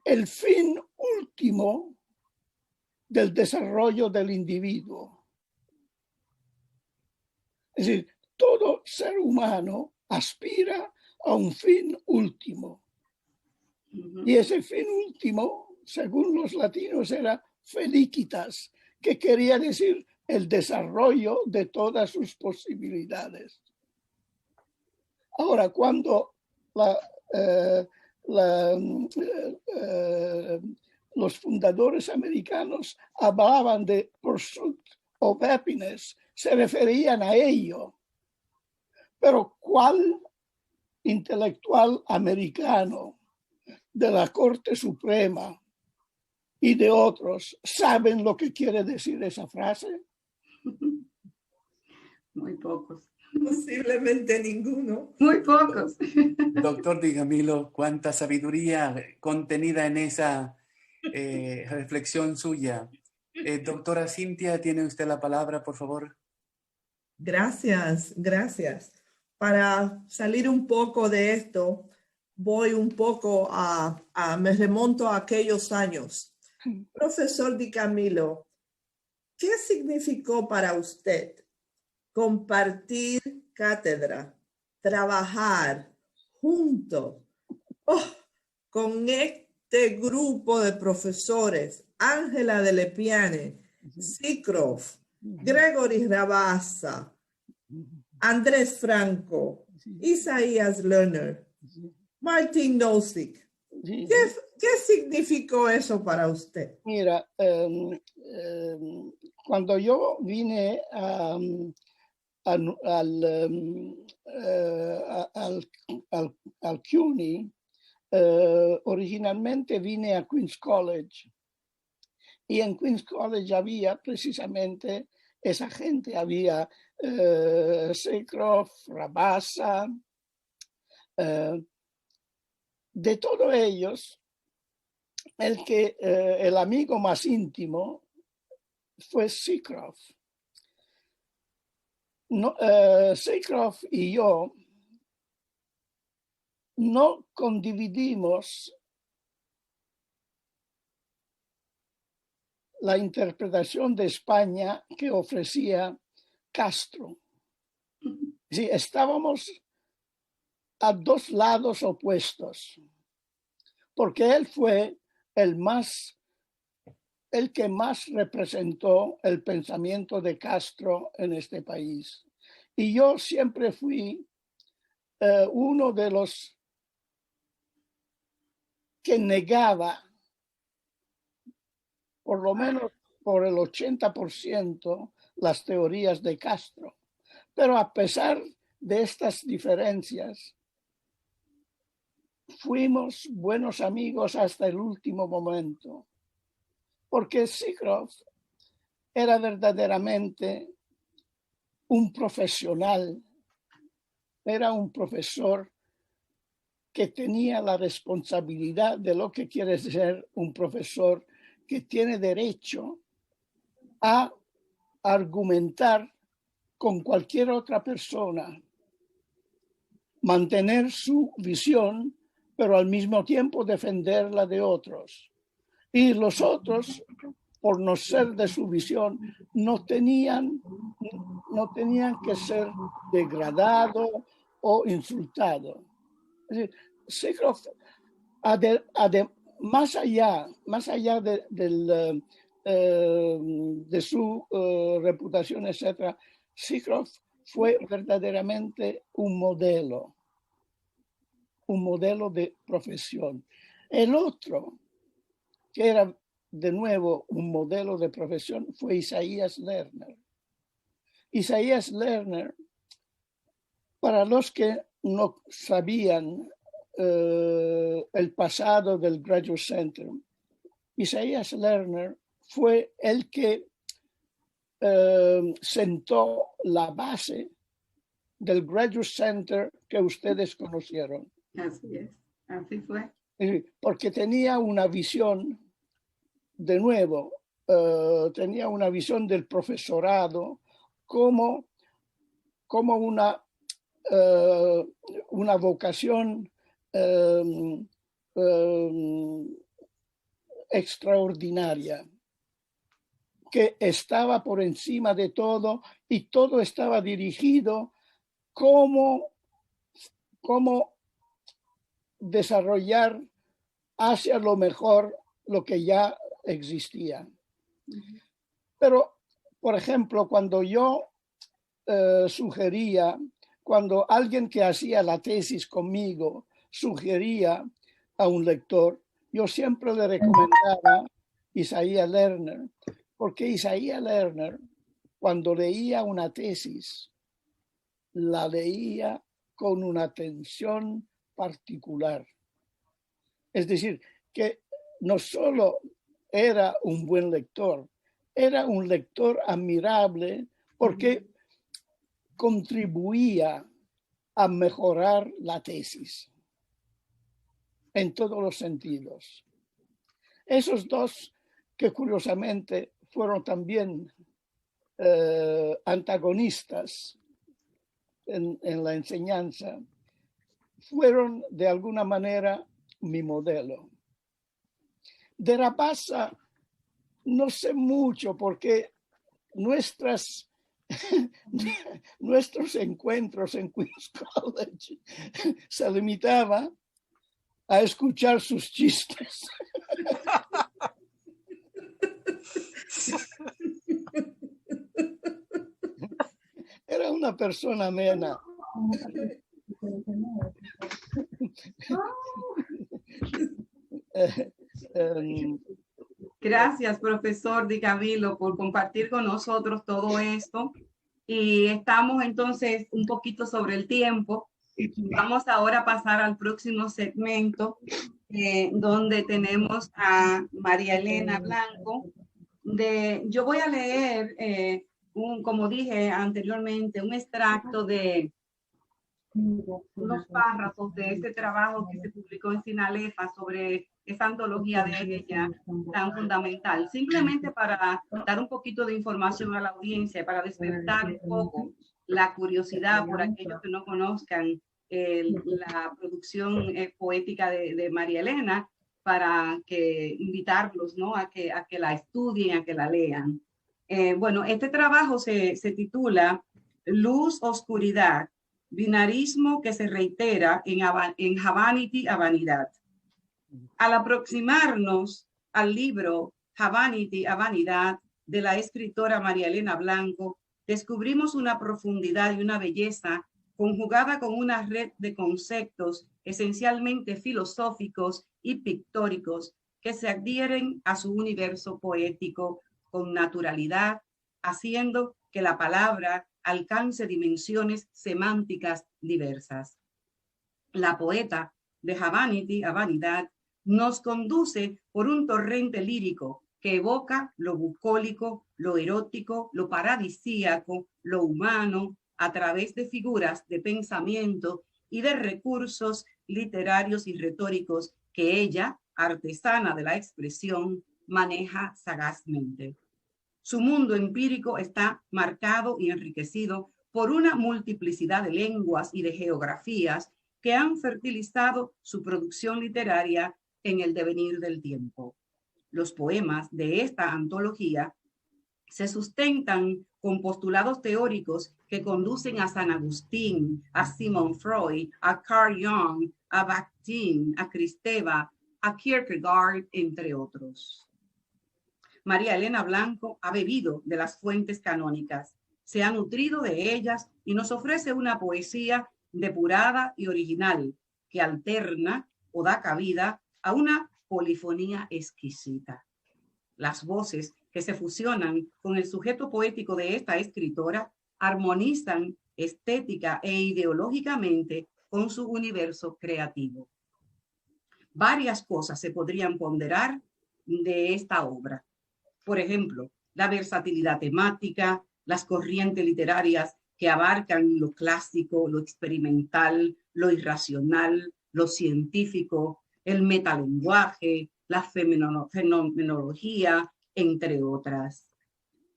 el fin último del desarrollo del individuo. Es decir, todo ser humano aspira a un fin último. Y ese fin último, según los latinos, era felicitas, que quería decir el desarrollo de todas sus posibilidades. Ahora, cuando los fundadores americanos hablaban de pursuit of happiness, se referían a ello. Pero ¿cuál intelectual americano de la Corte Suprema y de otros saben lo que quiere decir esa frase? Muy pocos. Posiblemente ninguno. Muy pocos. Doctor Di Camilo, cuánta sabiduría contenida en esa reflexión suya. Doctora Cintia, ¿tiene usted la palabra, por favor? Gracias, gracias. Para salir un poco de esto, me remonto a aquellos años. Profesor Di Camilo, ¿qué significó para usted compartir cátedra, trabajar junto con este grupo de profesores? Ángela de Lepiane, Seacroft, Gregory Rabassa, Andrés Franco, Isaías Lerner, Martin Nozick. ¿Qué significó eso para usted? Mira, cuando yo vine al CUNY, originalmente vine a Queens College. Y en Queens College había precisamente esa gente, había Seacroft, Rabassa, de todos ellos el amigo más íntimo fue Seacroft. No, Seacroft y yo no condividimos la interpretación de España que ofrecía Castro. Sí, estábamos a dos lados opuestos, porque él fue el que más representó el pensamiento de Castro en este país. Y yo siempre fui uno de los que negaba, por lo menos por el 80%, las teorías de Castro. Pero a pesar de estas diferencias, fuimos buenos amigos hasta el último momento, porque Seacroft era verdaderamente un profesional, era un profesor que tenía la responsabilidad de lo que quiere ser un profesor, que tiene derecho a argumentar con cualquier otra persona, mantener su visión, pero al mismo tiempo defender la de otros. Y los otros, por no ser de su visión, no tenían que ser degradados o insultados. Es decir, Seacroft, más allá de su reputación, etc., Seacroft fue verdaderamente un modelo de profesión. El otro, que era de nuevo un modelo de profesión, fue Isaias Lerner. Isaias Lerner, para los que no sabían el pasado del Graduate Center, Isaias Lerner fue el que sentó la base del Graduate Center que ustedes conocieron. Así es, así fue. Porque tenía una visión, de nuevo, tenía una visión del profesorado como una vocación extraordinaria, que estaba por encima de todo y todo estaba dirigido cómo desarrollar hacia lo mejor lo que ya existía. Pero, por ejemplo, cuando yo cuando alguien que hacía la tesis conmigo sugería a un lector, yo siempre le recomendaba Isaiah Lerner, porque Isaiah Lerner, cuando leía una tesis, la leía con una atención particular. Es decir, que no solo era un buen lector, era un lector admirable porque contribuía a mejorar la tesis en todos los sentidos. Esos dos, que curiosamente fueron también antagonistas en la enseñanza, fueron de alguna manera mi modelo. De Rabassa no sé mucho porque nuestros encuentros en Queen's College se limitaba a escuchar sus chistes. Era una persona amena. Gracias, profesor Di Camilo, por compartir con nosotros todo esto. Y estamos entonces un poquito sobre el tiempo. Vamos ahora a pasar al próximo segmento, donde tenemos a María Elena Blanco. Yo voy a leer, como dije anteriormente, un extracto de unos párrafos de ese trabajo que se publicó en Sinalefa sobre esa antología de ella tan fundamental, simplemente para dar un poquito de información a la audiencia, para despertar un poco la curiosidad por aquellos que no conozcan la producción poética de María Elena, para que invitarlos, ¿no?, a que la estudien, a que la lean. Bueno, este trabajo se titula Luz, Oscuridad, binarismo que se reitera en Havanity a Vanidad. Al aproximarnos al libro Havanity a Vanidad de la escritora María Elena Blanco, descubrimos una profundidad y una belleza conjugada con una red de conceptos esencialmente filosóficos y pictóricos que se adhieren a su universo poético con naturalidad, haciendo que la palabra alcance dimensiones semánticas diversas. La poeta de Havanity a Vanidad nos conduce por un torrente lírico que evoca lo bucólico, lo erótico, lo paradisíaco, lo humano, a través de figuras de pensamiento y de recursos literarios y retóricos que ella, artesana de la expresión, maneja sagazmente. Su mundo empírico está marcado y enriquecido por una multiplicidad de lenguas y de geografías que han fertilizado su producción literaria en el devenir del tiempo. Los poemas de esta antología se sustentan con postulados teóricos que conducen a San Agustín, a Sigmund Freud, a Carl Jung, a Bakhtin, a Kristeva, a Kierkegaard, entre otros. María Elena Blanco ha bebido de las fuentes canónicas, se ha nutrido de ellas y nos ofrece una poesía depurada y original que alterna o da cabida a una polifonía exquisita. Las voces que se fusionan con el sujeto poético de esta escritora armonizan estética e ideológicamente con su universo creativo. Varias cosas se podrían ponderar de esta obra. Por ejemplo, la versatilidad temática, las corrientes literarias que abarcan lo clásico, lo experimental, lo irracional, lo científico, el metalenguaje, la fenomenología, entre otras.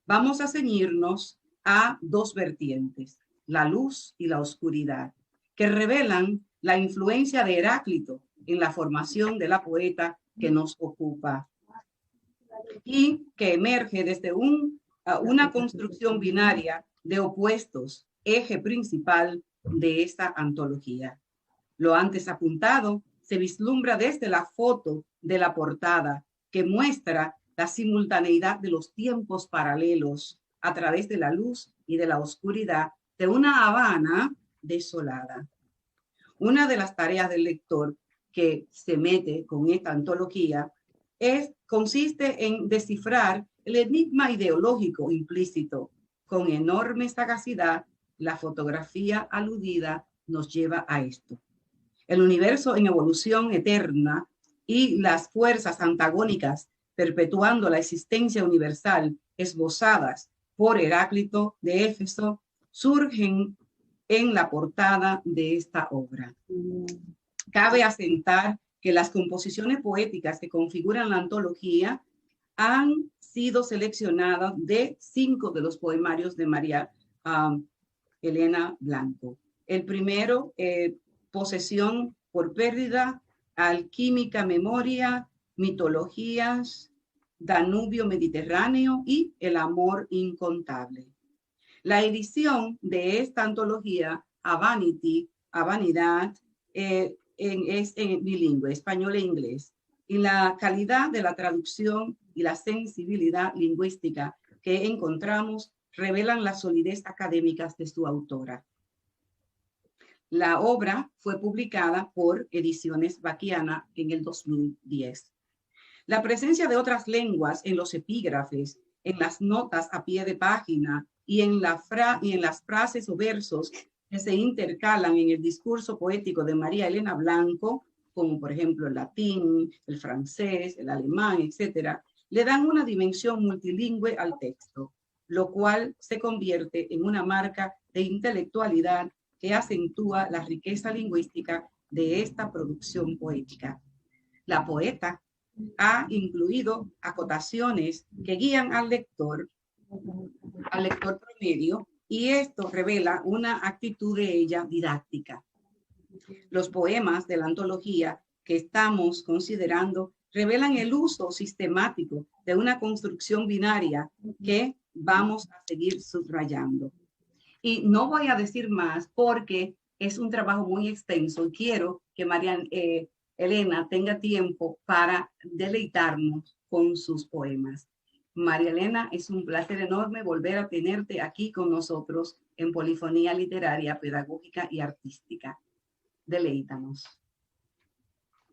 Vamos a ceñirnos a dos vertientes, la luz y la oscuridad, que revelan la influencia de Heráclito en la formación de la poeta que nos ocupa y que emerge desde una construcción binaria de opuestos, eje principal de esta antología. Lo antes apuntado se vislumbra desde la foto de la portada, que muestra la simultaneidad de los tiempos paralelos a través de la luz y de la oscuridad de una Habana desolada. Una de las tareas del lector que se mete con esta antología consiste en descifrar el enigma ideológico implícito. Con enorme sagacidad, la fotografía aludida nos lleva a esto. El universo en evolución eterna y las fuerzas antagónicas perpetuando la existencia universal esbozadas por Heráclito de Éfeso surgen en la portada de esta obra. Cabe asentar que las composiciones poéticas que configuran la antología han sido seleccionadas de 5 de los poemarios de María Elena Blanco. El primero, Posesión por pérdida, Alquímica memoria, Mitologías, Danubio Mediterráneo y El amor incontable. La edición de esta antología, Havanity, a Vanidad, es en bilingüe, español e inglés, y la calidad de la traducción y la sensibilidad lingüística que encontramos revelan la solidez académica de su autora. La obra fue publicada por Ediciones Baquiana en el 2010. La presencia de otras lenguas en los epígrafes, en las notas a pie de página y en las frases o versos que se intercalan en el discurso poético de María Elena Blanco, como por ejemplo el latín, el francés, el alemán, etc., le dan una dimensión multilingüe al texto, lo cual se convierte en una marca de intelectualidad que acentúa la riqueza lingüística de esta producción poética. La poeta ha incluido acotaciones que guían al lector promedio, y esto revela una actitud de ella didáctica. Los poemas de la antología que estamos considerando revelan el uso sistemático de una construcción binaria que vamos a seguir subrayando. Y no voy a decir más porque es un trabajo muy extenso y quiero que María Elena tenga tiempo para deleitarnos con sus poemas. María Elena, es un placer enorme volver a tenerte aquí con nosotros en Polifonía Literaria, Pedagógica y Artística. Deleítanos.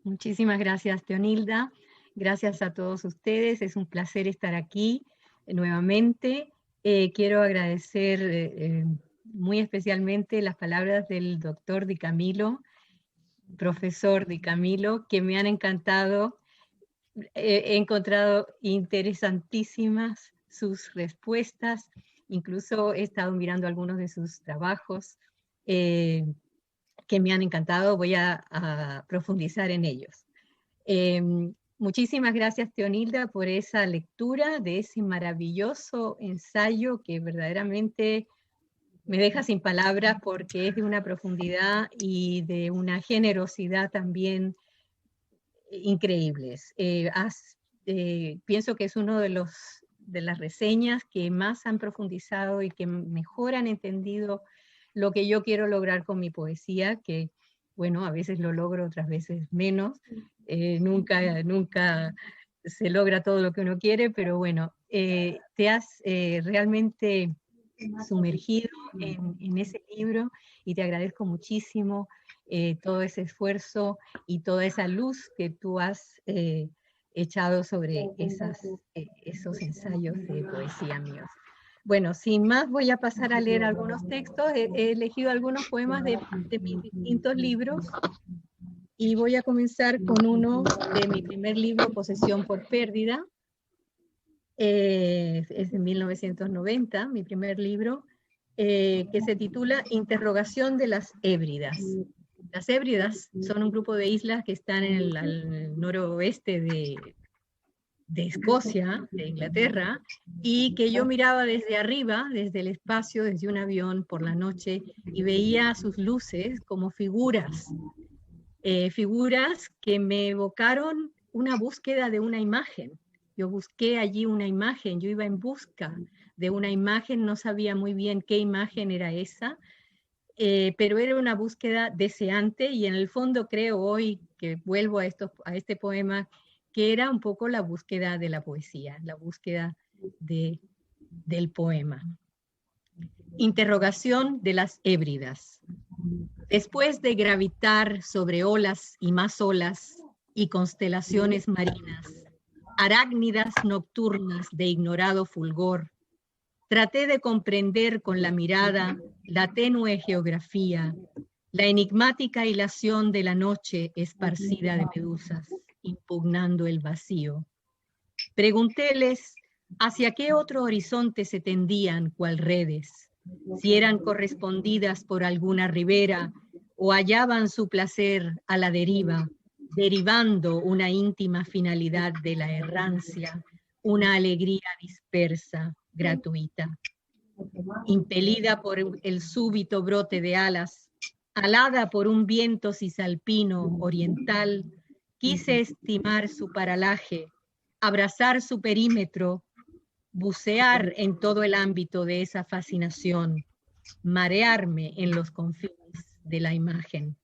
Muchísimas gracias, Teonilda. Gracias a todos ustedes. Es un placer estar aquí nuevamente. Quiero agradecer muy especialmente las palabras del doctor Di Camilo, profesor Di Camilo, que me han encantado. He encontrado interesantísimas sus respuestas. Incluso he estado mirando algunos de sus trabajos que me han encantado. Voy a profundizar en ellos. Muchísimas gracias, Teonilda, por esa lectura de ese maravilloso ensayo que verdaderamente me deja sin palabras porque es de una profundidad y de una generosidad también increíbles. Pienso que es uno de las reseñas que más han profundizado y que mejor han entendido lo que yo quiero lograr con mi poesía, que bueno, a veces lo logro, otras veces menos. Nunca se logra todo lo que uno quiere, pero bueno, te has realmente sumergido en ese libro y te agradezco muchísimo todo ese esfuerzo y toda esa luz que tú has echado sobre esos ensayos de poesía míos. Bueno, sin más voy a pasar a leer algunos textos. He elegido algunos poemas de mis distintos libros y voy a comenzar con uno de mi primer libro, Posesión por Pérdida. Es de 1990, mi primer libro, que se titula Interrogación de las Hébridas. Las Hébridas son un grupo de islas que están en el noroeste de Escocia, de Inglaterra, y que yo miraba desde arriba, desde el espacio, desde un avión por la noche, y veía sus luces como figuras que me evocaron una búsqueda de una imagen. Yo busqué allí una imagen, yo iba en busca de una imagen, no sabía muy bien qué imagen era esa, pero era una búsqueda deseante, y en el fondo creo hoy que vuelvo a este poema, que era un poco la búsqueda de la poesía, la búsqueda del poema. Interrogación de las Hébridas. Después de gravitar sobre olas y más olas y constelaciones marinas, arácnidas nocturnas de ignorado fulgor, traté de comprender con la mirada la tenue geografía, la enigmática hilación de la noche esparcida de medusas, impugnando el vacío. Preguntéles hacia qué otro horizonte se tendían cual redes, si eran correspondidas por alguna ribera o hallaban su placer a la deriva, derivando una íntima finalidad de la errancia, una alegría dispersa, gratuita. Impelida por el súbito brote de alas, alada por un viento cisalpino oriental, quise estimar su paralaje, abrazar su perímetro, bucear en todo el ámbito de esa fascinación, marearme en los confines de la imagen.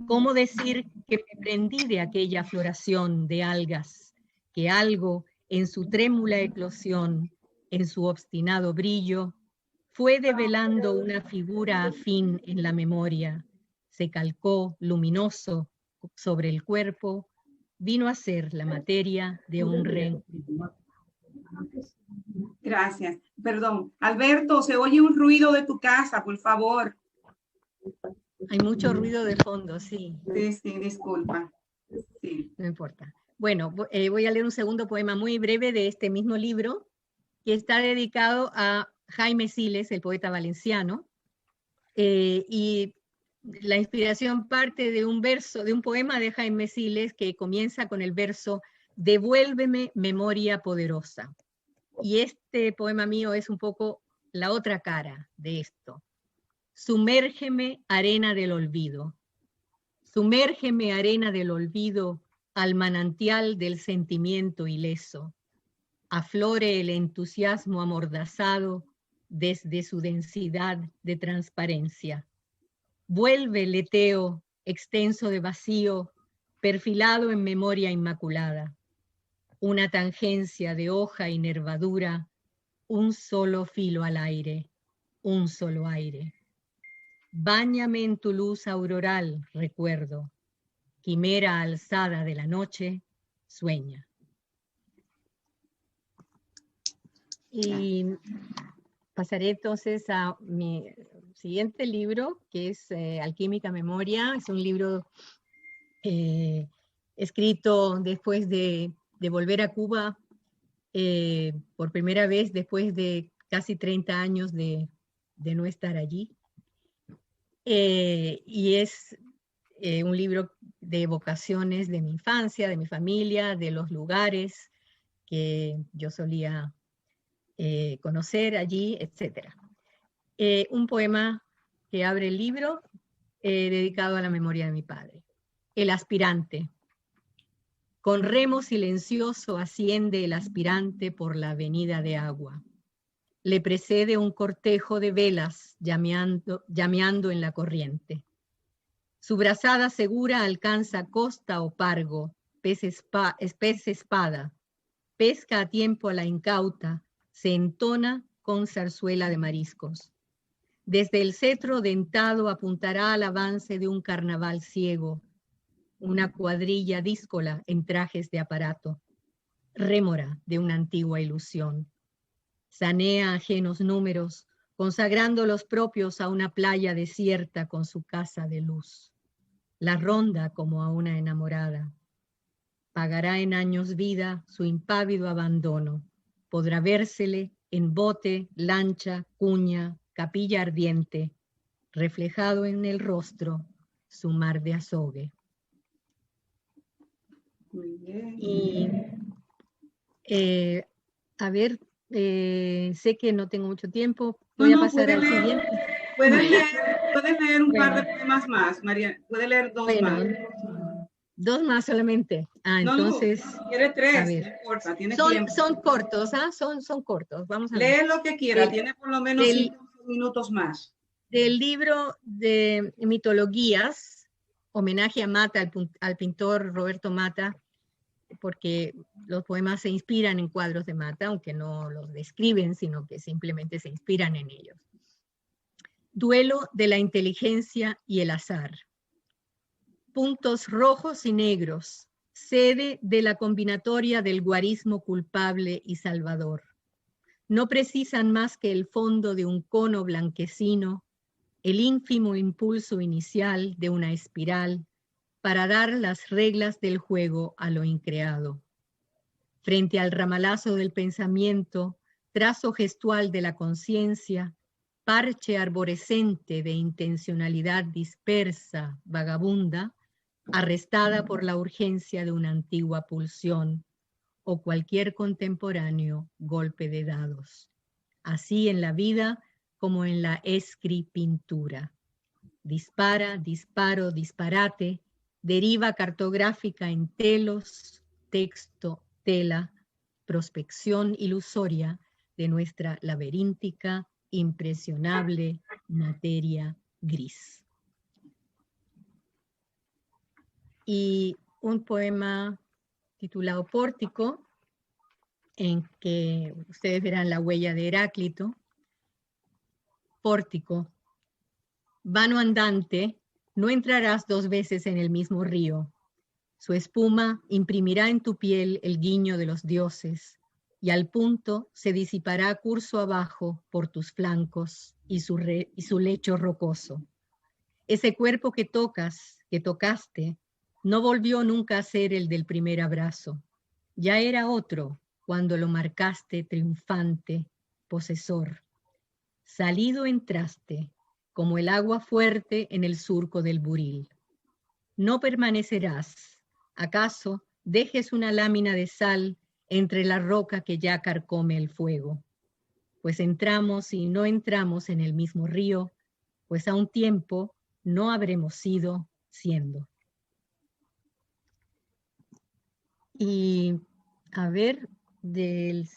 ¿Cómo decir que me prendí de aquella floración de algas, que algo en su trémula eclosión, en su obstinado brillo, fue develando una figura afín en la memoria, se calcó luminoso sobre el cuerpo, vino a ser la materia de un rey. Gracias. Perdón. Alberto, se oye un ruido de tu casa, por favor. Hay mucho ruido de fondo, sí. Sí, disculpa. Sí. No importa. Bueno, voy a leer un segundo poema muy breve de este mismo libro, que está dedicado a Jaime Siles, el poeta valenciano. Y la inspiración parte de un verso, de un poema de Jaime Siles que comienza con el verso "Devuélveme memoria poderosa". Y este poema mío es un poco la otra cara de esto. Sumérgeme, arena del olvido. Sumérgeme, arena del olvido, al manantial del sentimiento ileso. Aflore el entusiasmo amordazado desde su densidad de transparencia. Vuelve el leteo extenso de vacío, perfilado en memoria inmaculada. Una tangencia de hoja y nervadura, un solo filo al aire, un solo aire. Báñame en tu luz auroral, recuerdo. Quimera alzada de la noche, sueña. Y pasaré entonces a mi siguiente libro, que es Alquímica Memoria. Es un libro escrito después de volver a Cuba por primera vez después de casi 30 años de no estar allí. Y es un libro de evocaciones de mi infancia, de mi familia, de los lugares que yo solía conocer allí, etc. Un poema que abre el libro dedicado a la memoria de mi padre. El aspirante. Con remo silencioso asciende el aspirante por la avenida de agua. Le precede un cortejo de velas llameando en la corriente. Su brazada segura alcanza costa o pargo, pez espada, pesca a tiempo a la incauta, se entona con zarzuela de mariscos. Desde el cetro dentado apuntará al avance de un carnaval ciego, una cuadrilla díscola en trajes de aparato, rémora de una antigua ilusión. Sanea ajenos números, consagrando los propios a una playa desierta con su casa de luz. La ronda como a una enamorada. Pagará en años vida su impávido abandono. Podrá vérsele en bote, lancha, cuña, capilla ardiente, reflejado en el rostro su mar de azogue. Muy bien. Y a ver, sé que no tengo mucho tiempo. Voy a pasar al siguiente. Puedes leer un par de Bueno. poemas más, María. Puedes leer dos Bueno, más. dos más solamente. Entonces, No, quiere tres, a no ver. importa, tiene Son tiempo. cortos, son cortos. Vamos a ver. Lee lo que quiera, tiene por lo menos 5 minutos más. Del libro de mitologías, homenaje a Mata, al pintor Roberto Mata, porque los poemas se inspiran en cuadros de Mata, aunque no los describen, sino que simplemente se inspiran en ellos. Duelo de la inteligencia y el azar. Puntos rojos y negros, sede de la combinatoria del guarismo culpable y salvador. No precisan más que el fondo de un cono blanquecino, el ínfimo impulso inicial de una espiral para dar las reglas del juego a lo increado. Frente al ramalazo del pensamiento, trazo gestual de la conciencia, parche arborescente de intencionalidad dispersa, vagabunda, arrestada por la urgencia de una antigua pulsión o cualquier contemporáneo golpe de dados. Así en la vida como en la escripintura. Dispara, disparo, disparate, deriva cartográfica en telos, texto, tela, prospección ilusoria de nuestra laberíntica, impresionable materia gris. Y un poema titulado Pórtico, en que ustedes verán la huella de Heráclito. Pórtico. Vano andante, no entrarás 2 veces en el mismo río. Su espuma imprimirá en tu piel el guiño de los dioses, y al punto se disipará curso abajo por tus flancos y su lecho rocoso. Ese cuerpo que tocaste, no volvió nunca a ser el del primer abrazo. Ya era otro cuando lo marcaste triunfante, posesor. Salido entraste, como el agua fuerte en el surco del buril. No permanecerás, acaso dejes una lámina de sal entre la roca que ya carcome el fuego, pues entramos y no entramos en el mismo río, pues a un tiempo no habremos sido siendo. Y a ver, del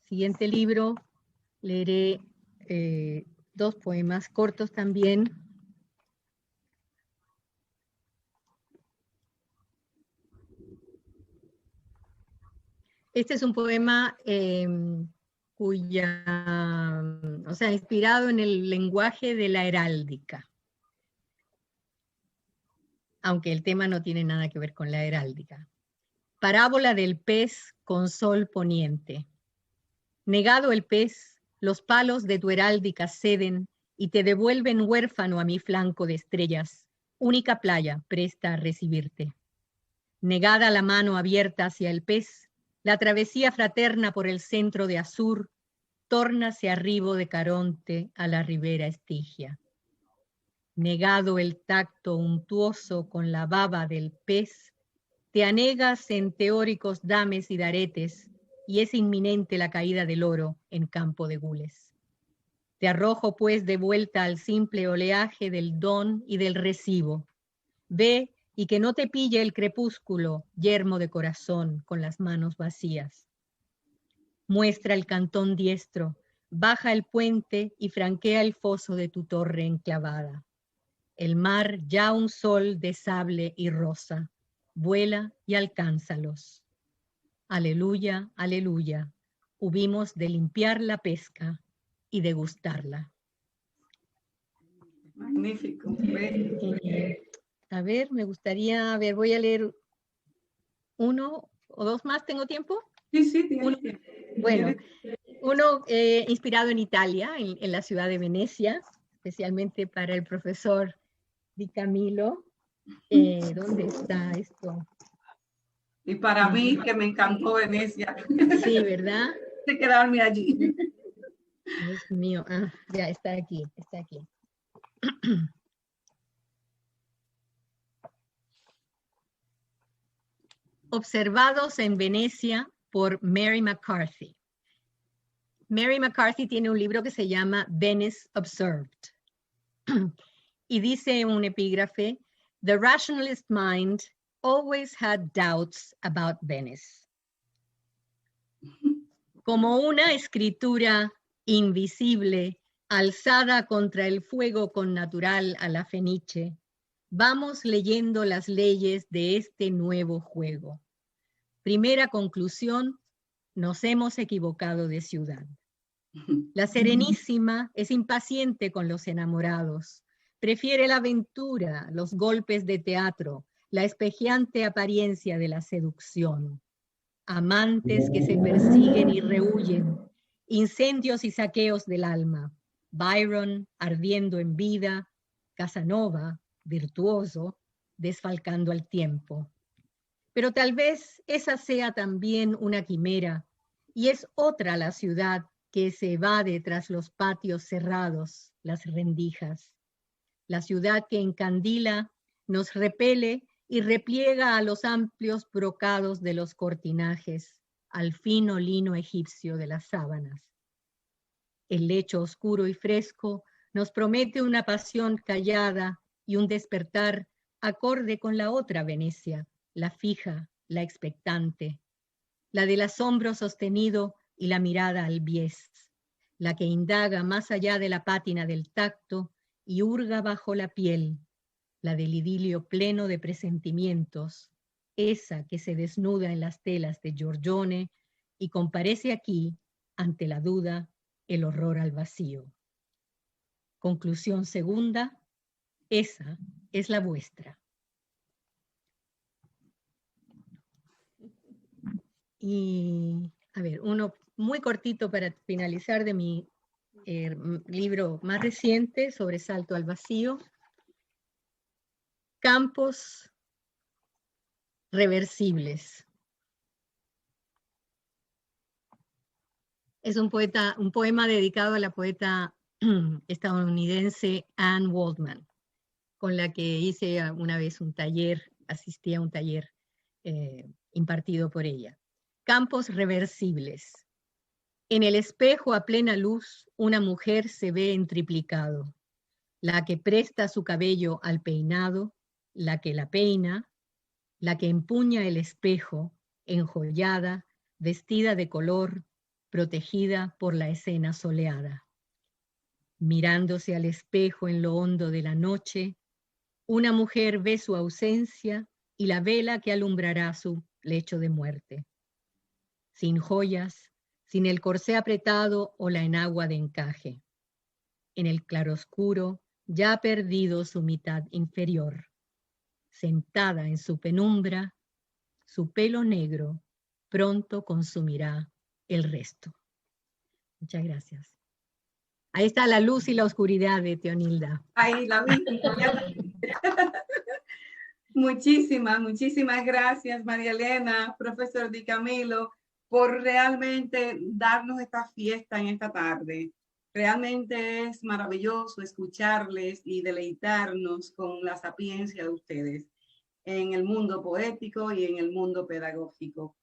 siguiente libro leeré 2 poemas cortos también. Este es un poema inspirado en el lenguaje de la heráldica, aunque el tema no tiene nada que ver con la heráldica. Parábola del pez con sol poniente. Negado el pez, los palos de tu heráldica ceden y te devuelven huérfano a mi flanco de estrellas, única playa presta a recibirte. Negada la mano abierta hacia el pez, la travesía fraterna por el centro de Azur, tórnase arribo de Caronte a la ribera Estigia. Negado el tacto untuoso con la baba del pez, te anegas en teóricos dames y daretes, y es inminente la caída del oro en campo de gules. Te arrojo pues de vuelta al simple oleaje del don y del recibo. Ve y que no te pille el crepúsculo, yermo de corazón, con las manos vacías. Muestra el cantón diestro, baja el puente y franquea el foso de tu torre enclavada. El mar ya un sol de sable y rosa, vuela y alcánzalos. Aleluya, aleluya, hubimos de limpiar la pesca y degustarla. Magnífico. A ver, me gustaría, voy a leer 1 o 2 más, ¿tengo tiempo? Sí, sí, tiene tiempo. Bueno, uno inspirado en Italia, en la ciudad de Venecia, especialmente para el profesor Di Camillo. ¿Dónde está esto? Y para mí, que me encantó Venecia. Sí, ¿verdad? De quedarme allí. Dios mío, ya está aquí, está aquí. Observados en Venecia por Mary McCarthy. Mary McCarthy tiene un libro que se llama Venice Observed. Y dice un epígrafe, "The rationalist mind always had doubts about Venice." Como una escritura invisible alzada contra el fuego connatural a la fenice, vamos leyendo las leyes de este nuevo juego. Primera conclusión, nos hemos equivocado de ciudad. La Serenísima es impaciente con los enamorados, prefiere la aventura, los golpes de teatro, la espejeante apariencia de la seducción. Amantes que se persiguen y rehuyen, incendios y saqueos del alma. Byron ardiendo en vida, Casanova, virtuoso, desfalcando al tiempo. Pero tal vez esa sea también una quimera, y es otra la ciudad que se evade tras los patios cerrados, las rendijas. La ciudad que encandila, nos repele y repliega a los amplios brocados de los cortinajes, al fino lino egipcio de las sábanas. El lecho oscuro y fresco nos promete una pasión callada y un despertar acorde con la otra Venecia, la fija, la expectante, la del asombro sostenido y la mirada albiez, la que indaga más allá de la pátina del tacto y hurga bajo la piel, la del idilio pleno de presentimientos, esa que se desnuda en las telas de Giorgione y comparece aquí, ante la duda, el horror al vacío. Conclusión segunda, esa es la vuestra. Y, a ver, uno muy cortito para finalizar de mi libro más reciente sobre Salto al Vacío. Campos reversibles. Es un poema dedicado a la poeta estadounidense Anne Waldman, con la que hice una vez un taller, asistí a un taller impartido por ella. Campos reversibles. En el espejo a plena luz, una mujer se ve en triplicado. La que presta su cabello al peinado, la que la peina, la que empuña el espejo, enjollada, vestida de color, protegida por la escena soleada. Mirándose al espejo en lo hondo de la noche, una mujer ve su ausencia y la vela que alumbrará su lecho de muerte. Sin joyas, sin el corsé apretado o la enagua de encaje. En el claroscuro, ya ha perdido su mitad inferior. Sentada en su penumbra, su pelo negro pronto consumirá el resto. Muchas gracias. Ahí está la luz y la oscuridad de Teonilda. Ahí la vi. Muchísimas gracias, María Elena, profesor Di Camilo, por realmente darnos esta fiesta en esta tarde. Realmente es maravilloso escucharles y deleitarnos con la sapiencia de ustedes en el mundo poético y en el mundo pedagógico.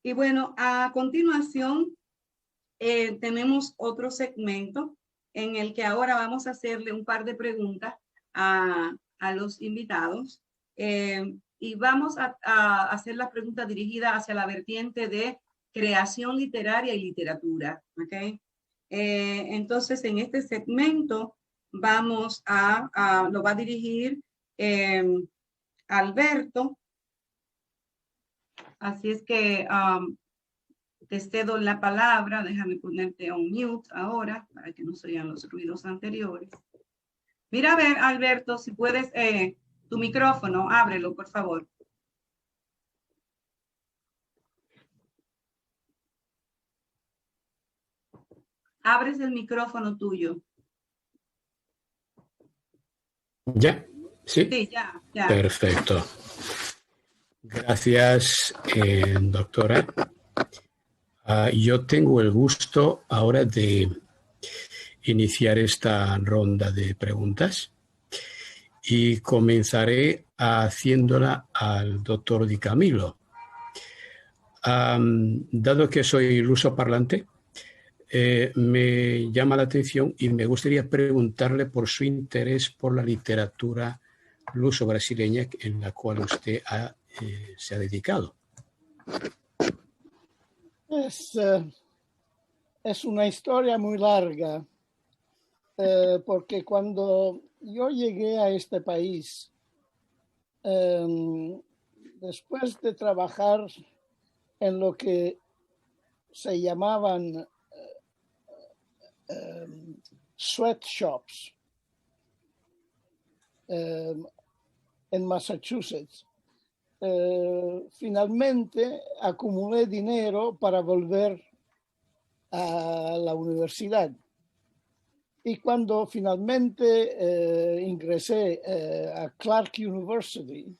Y bueno, a continuación tenemos otro segmento en el que ahora vamos a hacerle un par de preguntas a los invitados y vamos a hacer las preguntas dirigidas hacia la vertiente de creación literaria y literatura, ¿ok? Entonces, en este segmento vamos lo va a dirigir Alberto. Así es que te cedo la palabra. Déjame ponerte on mute ahora para que no se oigan los ruidos anteriores. Mira, a ver, Alberto, si puedes, tu micrófono, ábrelo, por favor. Abres el micrófono tuyo. ¿Ya? ¿Sí? Sí, ya. Perfecto. Gracias, doctora. Yo tengo el gusto ahora de iniciar esta ronda de preguntas y comenzaré haciéndola al doctor Di Camilo. Dado que soy lusoparlante, me llama la atención y me gustaría preguntarle por su interés por la literatura luso-brasileña en la cual usted se ha dedicado. Es una historia muy larga, porque cuando yo llegué a este país, después de trabajar en lo que se llamaban sweatshops en Massachusetts, finalmente acumulé dinero para volver a la universidad. Y cuando finalmente ingresé a Clark University,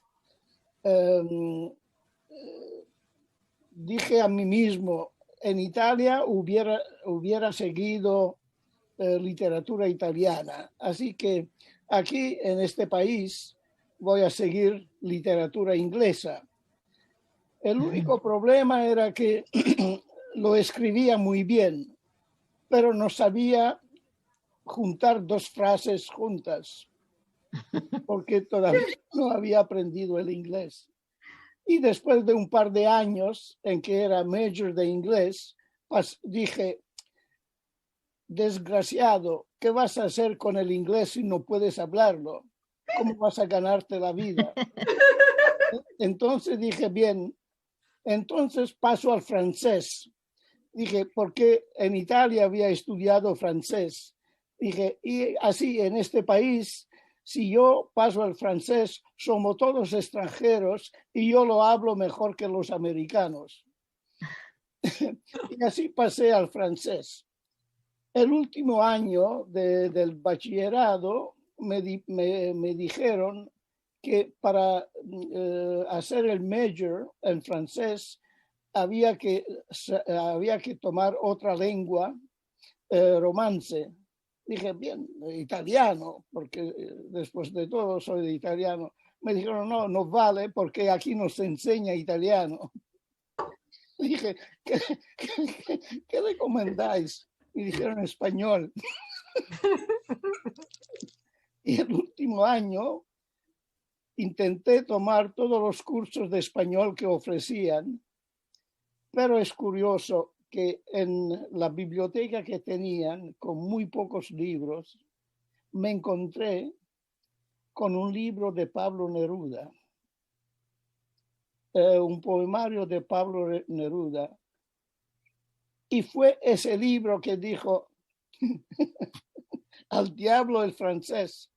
dije a mí mismo, en Italia hubiera seguido literatura italiana. Así que aquí en este país voy a seguir literatura inglesa. El único problema era que lo escribía muy bien, pero no sabía juntar dos frases juntas, porque todavía no había aprendido el inglés. Y después de un par de años en que era major de inglés, pues dije, desgraciado, ¿qué vas a hacer con el inglés si no puedes hablarlo? ¿Cómo vas a ganarte la vida? Entonces dije, bien, entonces paso al francés. Dije, porque en Italia había estudiado francés. Dije, y así en este país, si yo paso al francés, somos todos extranjeros y yo lo hablo mejor que los americanos. Y así pasé al francés. El último año del bachillerado me dijeron que para hacer el major en francés había que tomar otra lengua, romance. Dije, bien, italiano, porque después de todo soy de italiano. Me dijeron, no, no vale porque aquí no se enseña italiano. Dije, ¿qué recomendáis? Y dijeron español. Y el último año intenté tomar todos los cursos de español que ofrecían, pero es curioso que en la biblioteca que tenían, con muy pocos libros, me encontré con un libro de Pablo Neruda, un poemario de Pablo Neruda, y fue ese libro que dijo, al diablo el francés.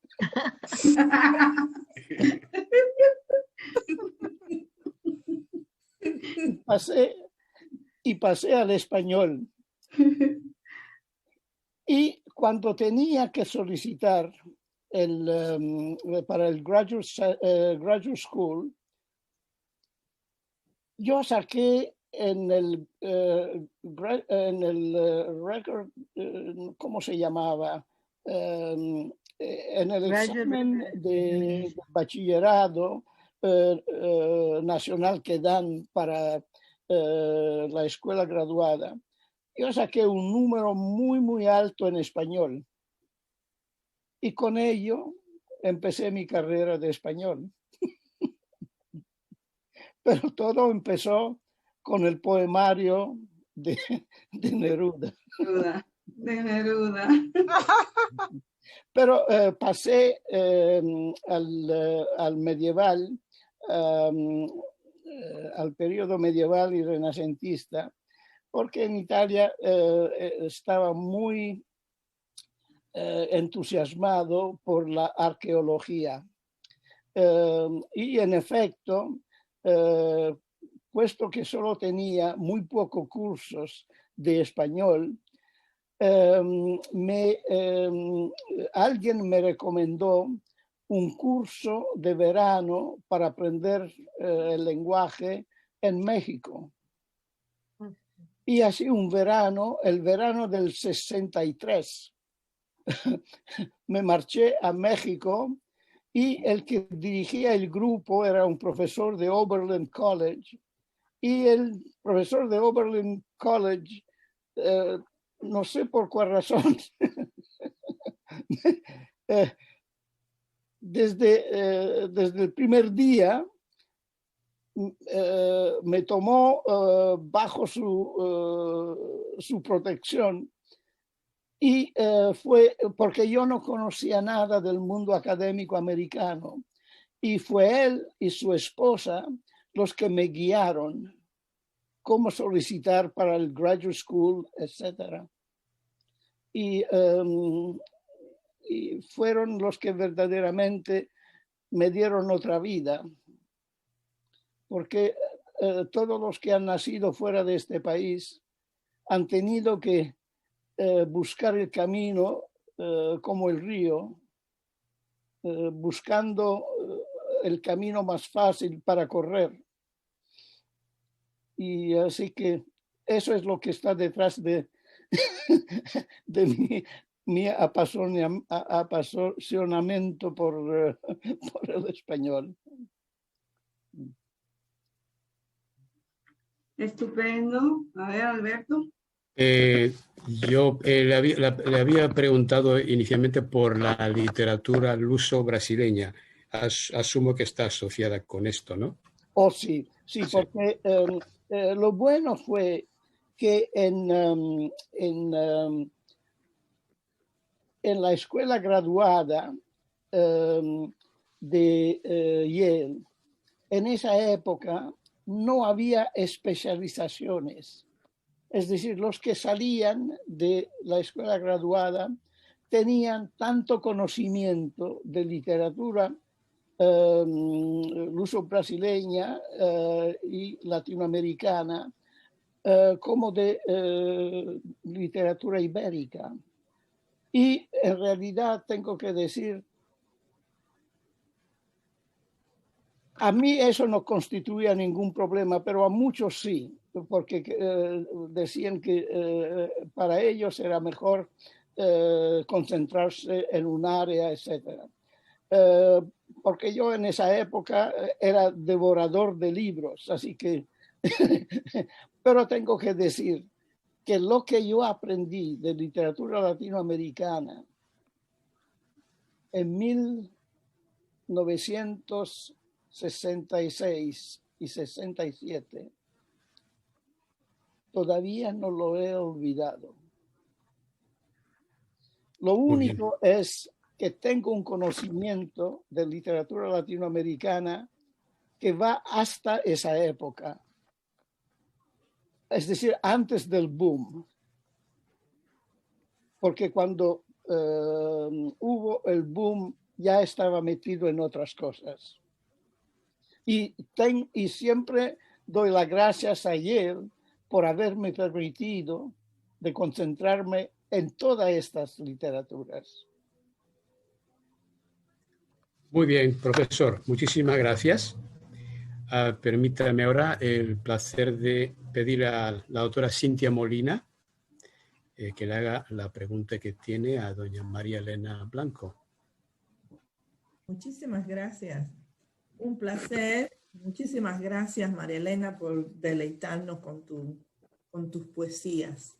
Pasé al español. Y cuando tenía que solicitar para el graduate school, yo saqué en el record, ¿cómo se llamaba? En el examen de bachillerado nacional que dan para la escuela graduada, yo saqué un número muy, muy alto en español. Y con ello empecé mi carrera de español. Pero todo empezó con el poemario de Neruda. De Neruda. Pero pasé al medieval, al periodo medieval y renacentista, porque en Italia estaba muy entusiasmado por la arqueología. Y en efecto, puesto que solo tenía muy pocos cursos de español, alguien me recomendó un curso de verano para aprender el lenguaje en México. Y así el verano del 63, me marché a México y el que dirigía el grupo era un profesor de Oberlin College. Y el profesor de Oberlin College, no sé por cuál razón, desde el primer día me tomó bajo su protección, y fue porque yo no conocía nada del mundo académico americano, y fue él y su esposa los que me guiaron cómo solicitar para el graduate school, etc. Y fueron los que verdaderamente me dieron otra vida, porque todos los que han nacido fuera de este país han tenido que buscar el camino como el río, buscando el camino más fácil para correr. Y así que eso es lo que está detrás de mi apasionamiento por el español. Estupendo. A ver, Alberto. Yo le había preguntado inicialmente por la literatura luso-brasileña. Asumo que está asociada con esto, ¿no? Oh, sí, porque lo bueno fue que en la escuela graduada de Yale, en esa época no había especializaciones. Es decir, los que salían de la escuela graduada tenían tanto conocimiento de literatura luso-brasileña y latinoamericana como de literatura ibérica. Y en realidad tengo que decir, a mí eso no constituía ningún problema, pero a muchos sí, porque decían que para ellos era mejor concentrarse en un área, etc. Porque yo en esa época era devorador de libros, así que, pero tengo que decir que lo que yo aprendí de literatura latinoamericana en 1966 y 67, todavía no lo he olvidado. Lo único es que tengo un conocimiento de literatura latinoamericana que va hasta esa época. Es decir, antes del boom. Porque cuando hubo el boom ya estaba metido en otras cosas. Y siempre doy las gracias a él por haberme permitido de concentrarme en todas estas literaturas. Muy bien, profesor. Muchísimas gracias. Permítame ahora el placer de pedir a la doctora Cintia Molina que le haga la pregunta que tiene a doña María Elena Blanco. Muchísimas gracias. Un placer. Muchísimas gracias, María Elena, por deleitarnos con tus poesías.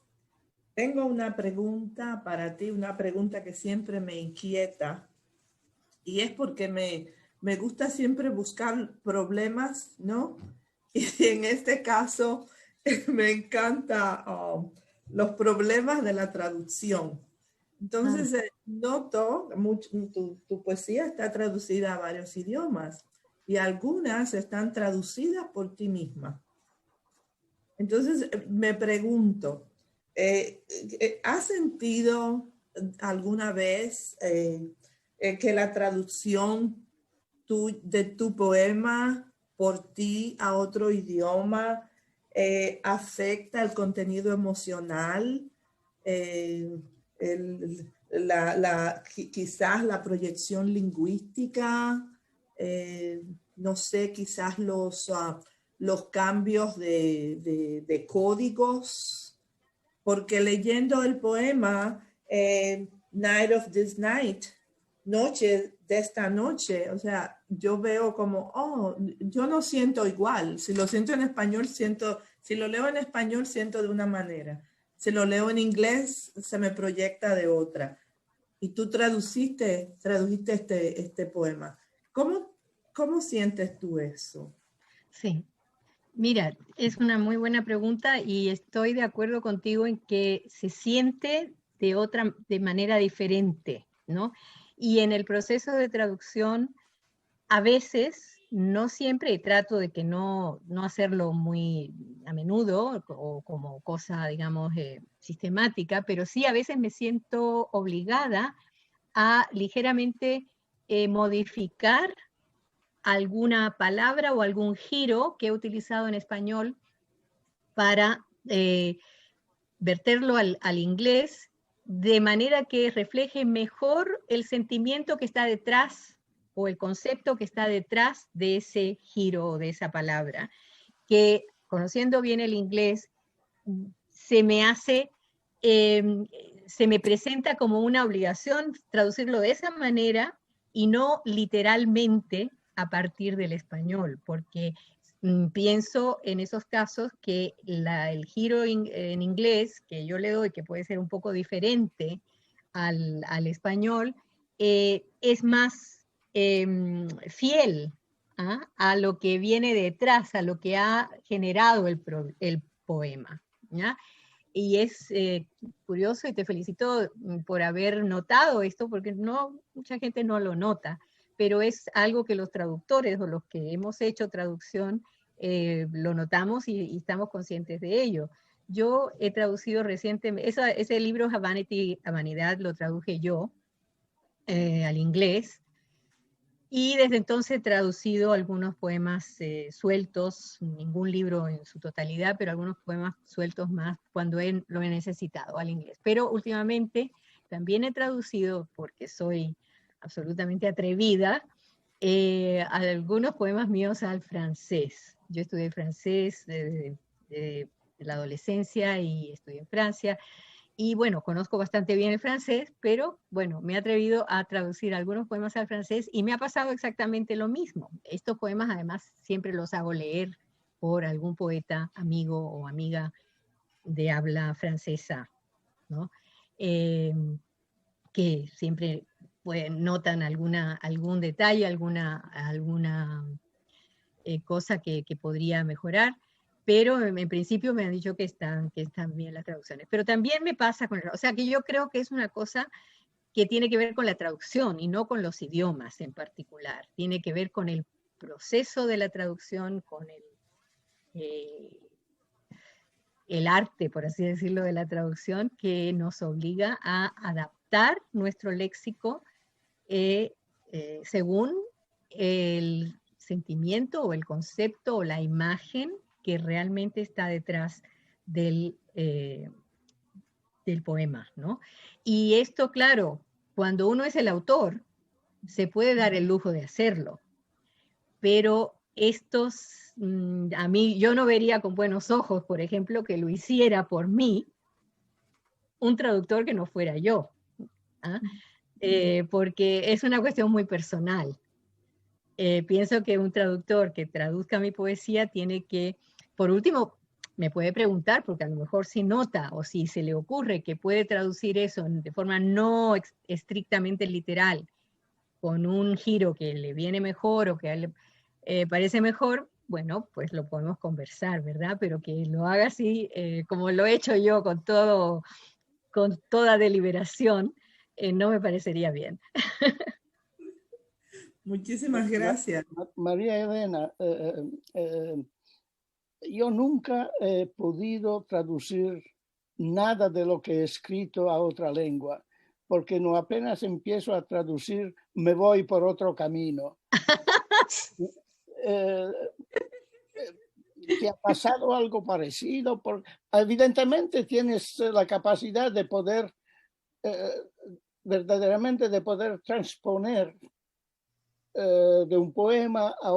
Tengo una pregunta para ti, una pregunta que siempre me inquieta, y es porque me gusta siempre buscar problemas, ¿no? Y en este caso me encanta los problemas de la traducción. Entonces, noto, tu poesía está traducida a varios idiomas y algunas están traducidas por ti misma. Entonces, me pregunto, ¿has sentido alguna vez que la traducción de tu poema por ti a otro idioma afecta el contenido emocional, quizás la proyección lingüística, no sé, quizás los cambios de códigos? Porque leyendo el poema Night of this Night, noche de esta noche, o sea, yo veo como, yo no siento igual. Si lo siento en español, si lo leo en español, siento de una manera. Si lo leo en inglés, se me proyecta de otra. Y tú tradujiste este poema. ¿Cómo sientes tú eso? Sí. Mira, es una muy buena pregunta y estoy de acuerdo contigo en que se siente de manera diferente, ¿no? Y en el proceso de traducción, a veces, no siempre, y trato de que no hacerlo muy a menudo o como cosa, digamos, sistemática, pero sí a veces me siento obligada a ligeramente modificar alguna palabra o algún giro que he utilizado en español para verterlo al inglés, de manera que refleje mejor el sentimiento que está detrás o el concepto que está detrás de ese giro o de esa palabra, que conociendo bien el inglés, se me presenta como una obligación traducirlo de esa manera y no literalmente a partir del español, porque pienso en esos casos que el giro en inglés que yo le doy, que puede ser un poco diferente al español, es más fiel a lo que viene detrás, a lo que ha generado el poema, ¿ya? Y es curioso y te felicito por haber notado esto, porque mucha gente no lo nota, pero es algo que los traductores o los que hemos hecho traducción lo notamos y estamos conscientes de ello. Yo he traducido recientemente, ese libro A Vanidad lo traduje yo al inglés, y desde entonces he traducido algunos poemas sueltos, ningún libro en su totalidad, pero algunos poemas sueltos más cuando lo he necesitado al inglés. Pero últimamente también he traducido, porque soy absolutamente atrevida, algunos poemas míos al francés. Yo estudié francés desde la adolescencia y estudié en Francia. Y bueno, conozco bastante bien el francés, pero bueno, me he atrevido a traducir algunos poemas al francés y me ha pasado exactamente lo mismo. Estos poemas además siempre los hago leer por algún poeta, amigo o amiga de habla francesa, ¿no? Que siempre pues, notan algún detalle, alguna cosa que podría mejorar, pero en principio me han dicho que están bien las traducciones. Pero también me pasa o sea que yo creo que es una cosa que tiene que ver con la traducción y no con los idiomas en particular. Tiene que ver con el proceso de la traducción, con el arte, por así decirlo, de la traducción, que nos obliga a adaptar nuestro léxico según el sentimiento o el concepto o la imagen que realmente está detrás del poema, ¿no? Y esto, claro, cuando uno es el autor, se puede dar el lujo de hacerlo, pero a mí, yo no vería con buenos ojos, por ejemplo, que lo hiciera por mí un traductor que no fuera yo, ¿ah? Porque es una cuestión muy personal. Pienso que un traductor que traduzca mi poesía tiene que, por último, me puede preguntar, porque a lo mejor si nota o si se le ocurre que puede traducir eso de forma no estrictamente literal, con un giro que le viene mejor o que a él le parece mejor, bueno, pues lo podemos conversar, ¿verdad? Pero que lo haga así, como lo he hecho yo con toda deliberación, no me parecería bien. Muchísimas gracias. María Elena, yo nunca he podido traducir nada de lo que he escrito a otra lengua, porque no apenas empiezo a traducir, me voy por otro camino. ¿Te ha pasado algo parecido? Evidentemente tienes la capacidad de poder, verdaderamente de poder transponer de un poema a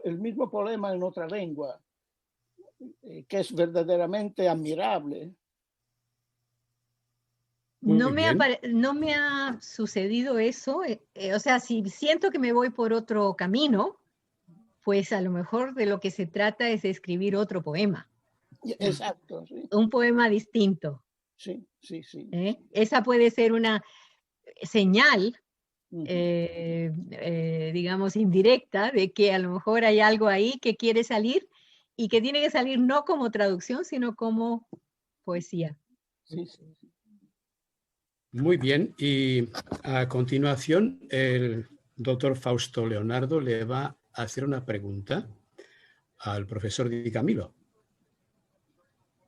el mismo poema en otra lengua, que es verdaderamente admirable. No me ha sucedido eso, o sea, si siento que me voy por otro camino, pues a lo mejor de lo que se trata es de escribir otro poema. Exacto, sí. Un poema distinto. Sí, sí, sí. Esa puede ser una señal, digamos, indirecta de que a lo mejor hay algo ahí que quiere salir y que tiene que salir no como traducción, sino como poesía. Sí, sí. Muy bien, y a continuación el doctor Fausto Leonardo le va a hacer una pregunta al profesor Di Camilo.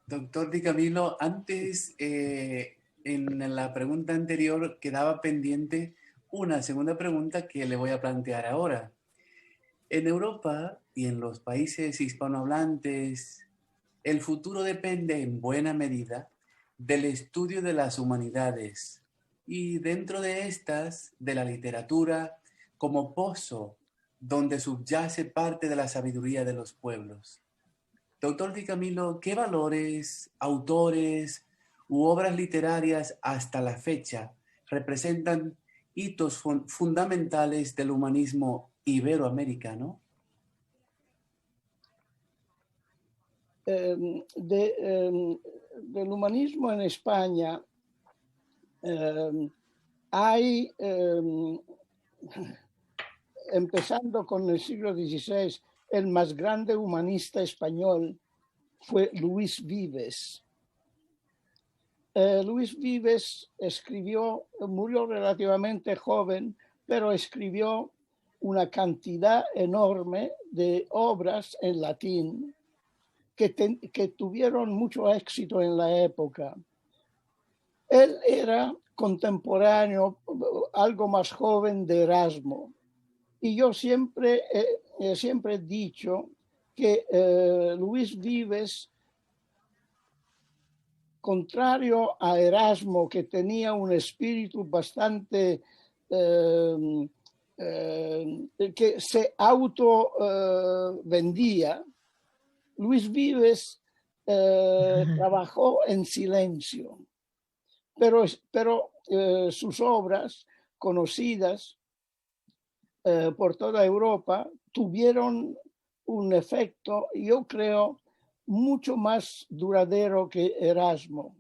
Doctor Di Camilo, antes en la pregunta anterior quedaba pendiente una segunda pregunta que le voy a plantear ahora. En Europa y en los países hispanohablantes, el futuro depende en buena medida del estudio de las humanidades y dentro de estas, de la literatura como pozo donde subyace parte de la sabiduría de los pueblos. Doctor Di Camilo, ¿qué valores, autores u obras literarias hasta la fecha representan hitos fundamentales del humanismo iberoamericano? Del humanismo en España hay, empezando con el siglo XVI, el más grande humanista español fue Luis Vives. Luis Vives murió relativamente joven, pero escribió una cantidad enorme de obras en latín que tuvieron mucho éxito en la época. Él era contemporáneo, algo más joven de Erasmo. Y yo siempre he dicho que Luis Vives, contrario a Erasmo, que tenía un espíritu bastante que se auto vendía, Luis Vives trabajó en silencio. pero sus obras conocidas por toda Europa tuvieron un efecto, yo creo, mucho más duradero que Erasmo.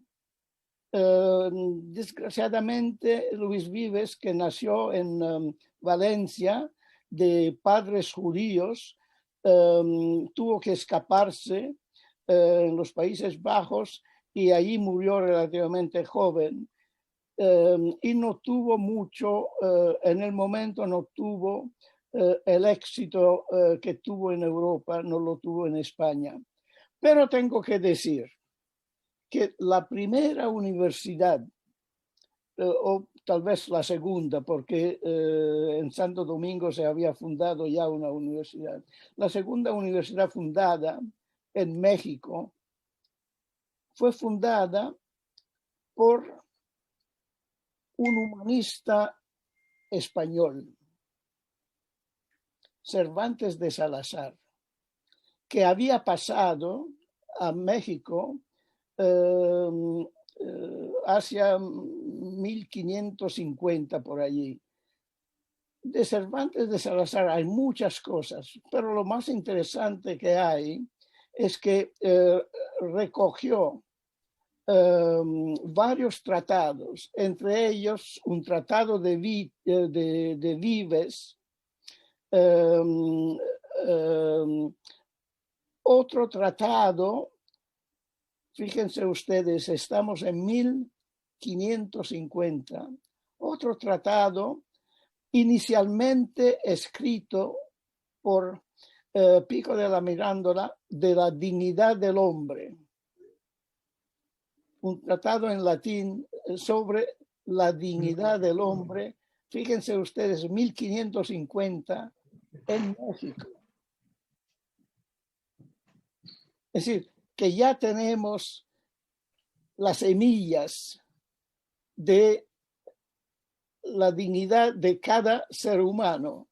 Desgraciadamente, Luis Vives, que nació en Valencia de padres judíos, tuvo que escaparse en los Países Bajos y allí murió relativamente joven. Y no tuvo mucho, en el momento no tuvo el éxito que tuvo en Europa, no lo tuvo en España. Pero tengo que decir que la primera universidad, o tal vez la segunda, porque en Santo Domingo se había fundado ya una universidad, la segunda universidad fundada en México fue fundada por un humanista español, Cervantes de Salazar, que había pasado a México hacia 1550 por allí. De Cervantes de Salazar hay muchas cosas, pero lo más interesante que hay es que recogió varios tratados, entre ellos un tratado de Vives, otro tratado, fíjense ustedes, estamos en 1550, otro tratado inicialmente escrito por Pico de la Mirandola, de la dignidad del hombre. Un tratado en latín sobre la dignidad del hombre, fíjense ustedes, 1550 en México. Es decir, que ya tenemos las semillas de la dignidad de cada ser humano.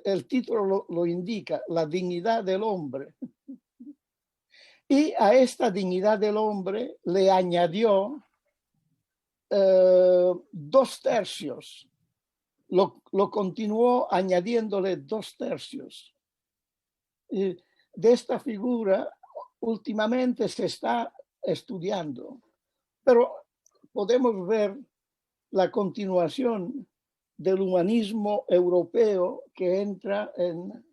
El título lo indica, la dignidad del hombre. Y a esta dignidad del hombre le añadió 2/3. Lo continuó añadiéndole 2/3. De esta figura últimamente se está estudiando, pero podemos ver la continuación del humanismo europeo que entra en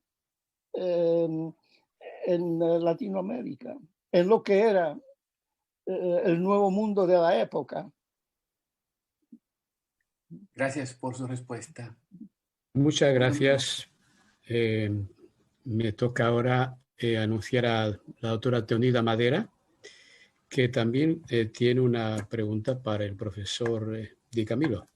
Latinoamérica, en lo que era el nuevo mundo de la época. Gracias por su respuesta. Muchas gracias. Me toca ahora anunciar a la doctora Teonilda Madera, que también tiene una pregunta para el profesor Di Camilo.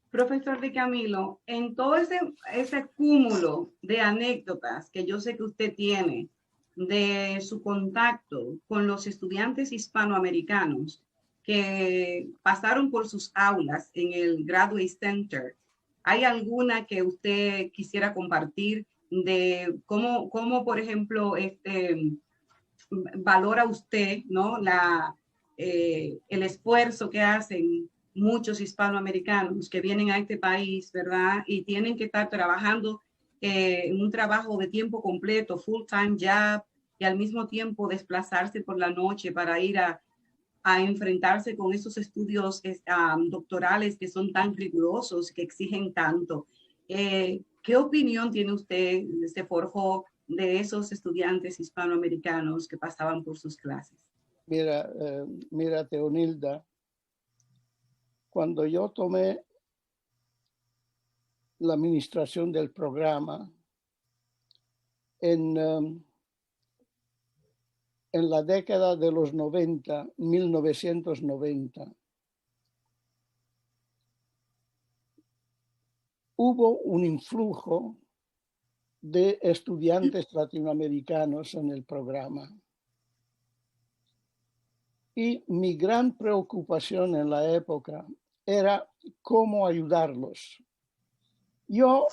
Profesor Di Camilo, en todo ese cúmulo de anécdotas que yo sé que usted tiene de su contacto con los estudiantes hispanoamericanos que pasaron por sus aulas en el Graduate Center, ¿hay alguna que usted quisiera compartir de cómo por ejemplo, valora usted, ¿no? El esfuerzo que hacen muchos hispanoamericanos que vienen a este país, ¿verdad? Y tienen que estar trabajando en un trabajo de tiempo completo, full-time job, y al mismo tiempo desplazarse por la noche para ir a enfrentarse con esos estudios doctorales que son tan rigurosos, que exigen tanto. ¿Qué opinión tiene usted, se forjó de esos estudiantes hispanoamericanos que pasaban por sus clases? Mira, Teonilda, cuando yo tomé la administración del programa en la década de los 90, 1990, hubo un influjo de estudiantes latinoamericanos en el programa. Y mi gran preocupación en la época era cómo ayudarlos. Yo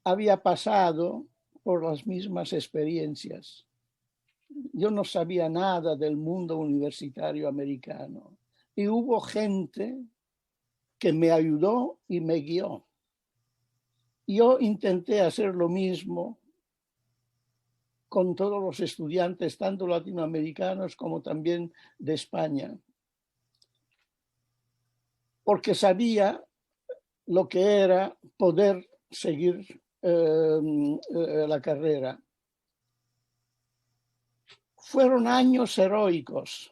había pasado por las mismas experiencias. yo no sabía nada del mundo universitario americano. Y hubo gente que me ayudó y me guió. Yo intenté hacer lo mismo con todos los estudiantes, tanto latinoamericanos como también de España, porque sabía lo que era poder seguir la carrera. Fueron años heroicos,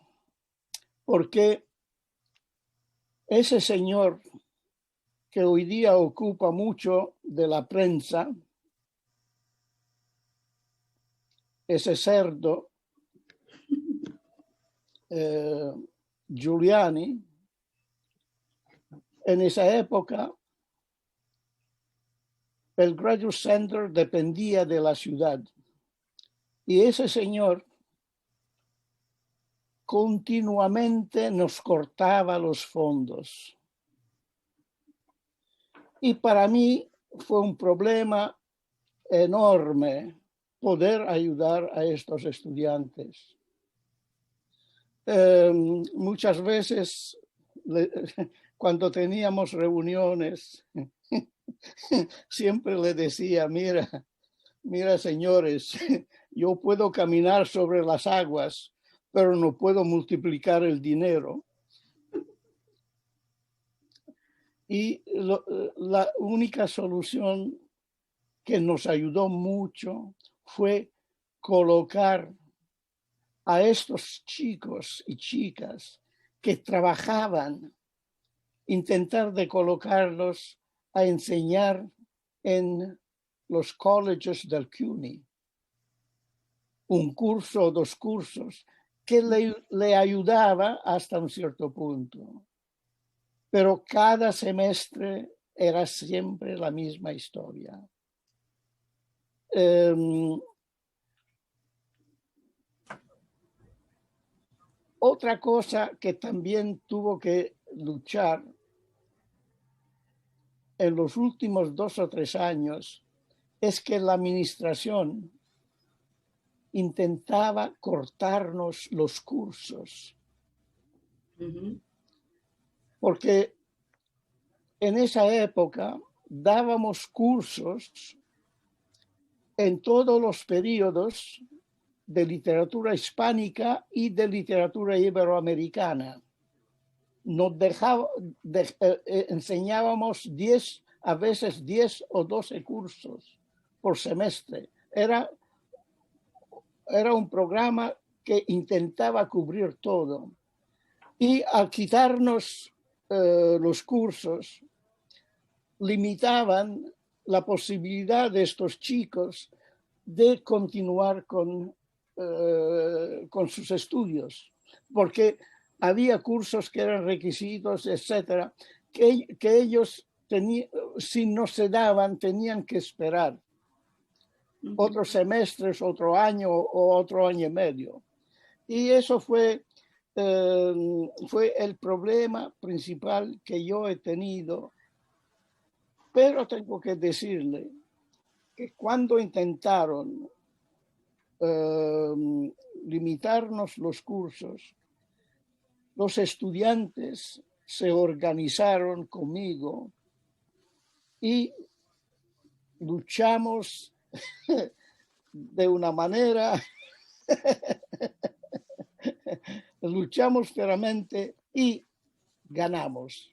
porque ese señor que hoy día ocupa mucho de la prensa, ese cerdo, Giuliani, en esa época el Graduate Center dependía de la ciudad y ese señor continuamente nos cortaba los fondos. Y para mí fue un problema enorme poder ayudar a estos estudiantes. Muchas veces, cuando teníamos reuniones, siempre le decía, mira señores, yo puedo caminar sobre las aguas, pero no puedo multiplicar el dinero. Y la única solución que nos ayudó mucho fue colocar a estos chicos y chicas que trabajaban, intentar de colocarlos a enseñar en los colleges del CUNY, un curso o 2 cursos, que le ayudaba hasta un cierto punto. Pero cada semestre era siempre la misma historia. Otra cosa que también tuvo que luchar en los últimos 2 o 3 años es que la administración intentaba cortarnos los cursos. Porque en esa época dábamos cursos en todos los periodos de literatura hispánica y de literatura iberoamericana. Enseñábamos 10, a veces 10 o 12 cursos por semestre. Era un programa que intentaba cubrir todo. Y al quitarnos los cursos, limitaban la posibilidad de estos chicos de continuar con sus estudios, porque había cursos que eran requisitos, etcétera, que ellos si no se daban, tenían que esperar otros semestres, otro año o otro año y medio. Y eso fue el problema principal que yo he tenido. Pero tengo que decirle que cuando intentaron limitarnos los cursos, los estudiantes se organizaron conmigo y luchamos de una manera, luchamos feramente y ganamos.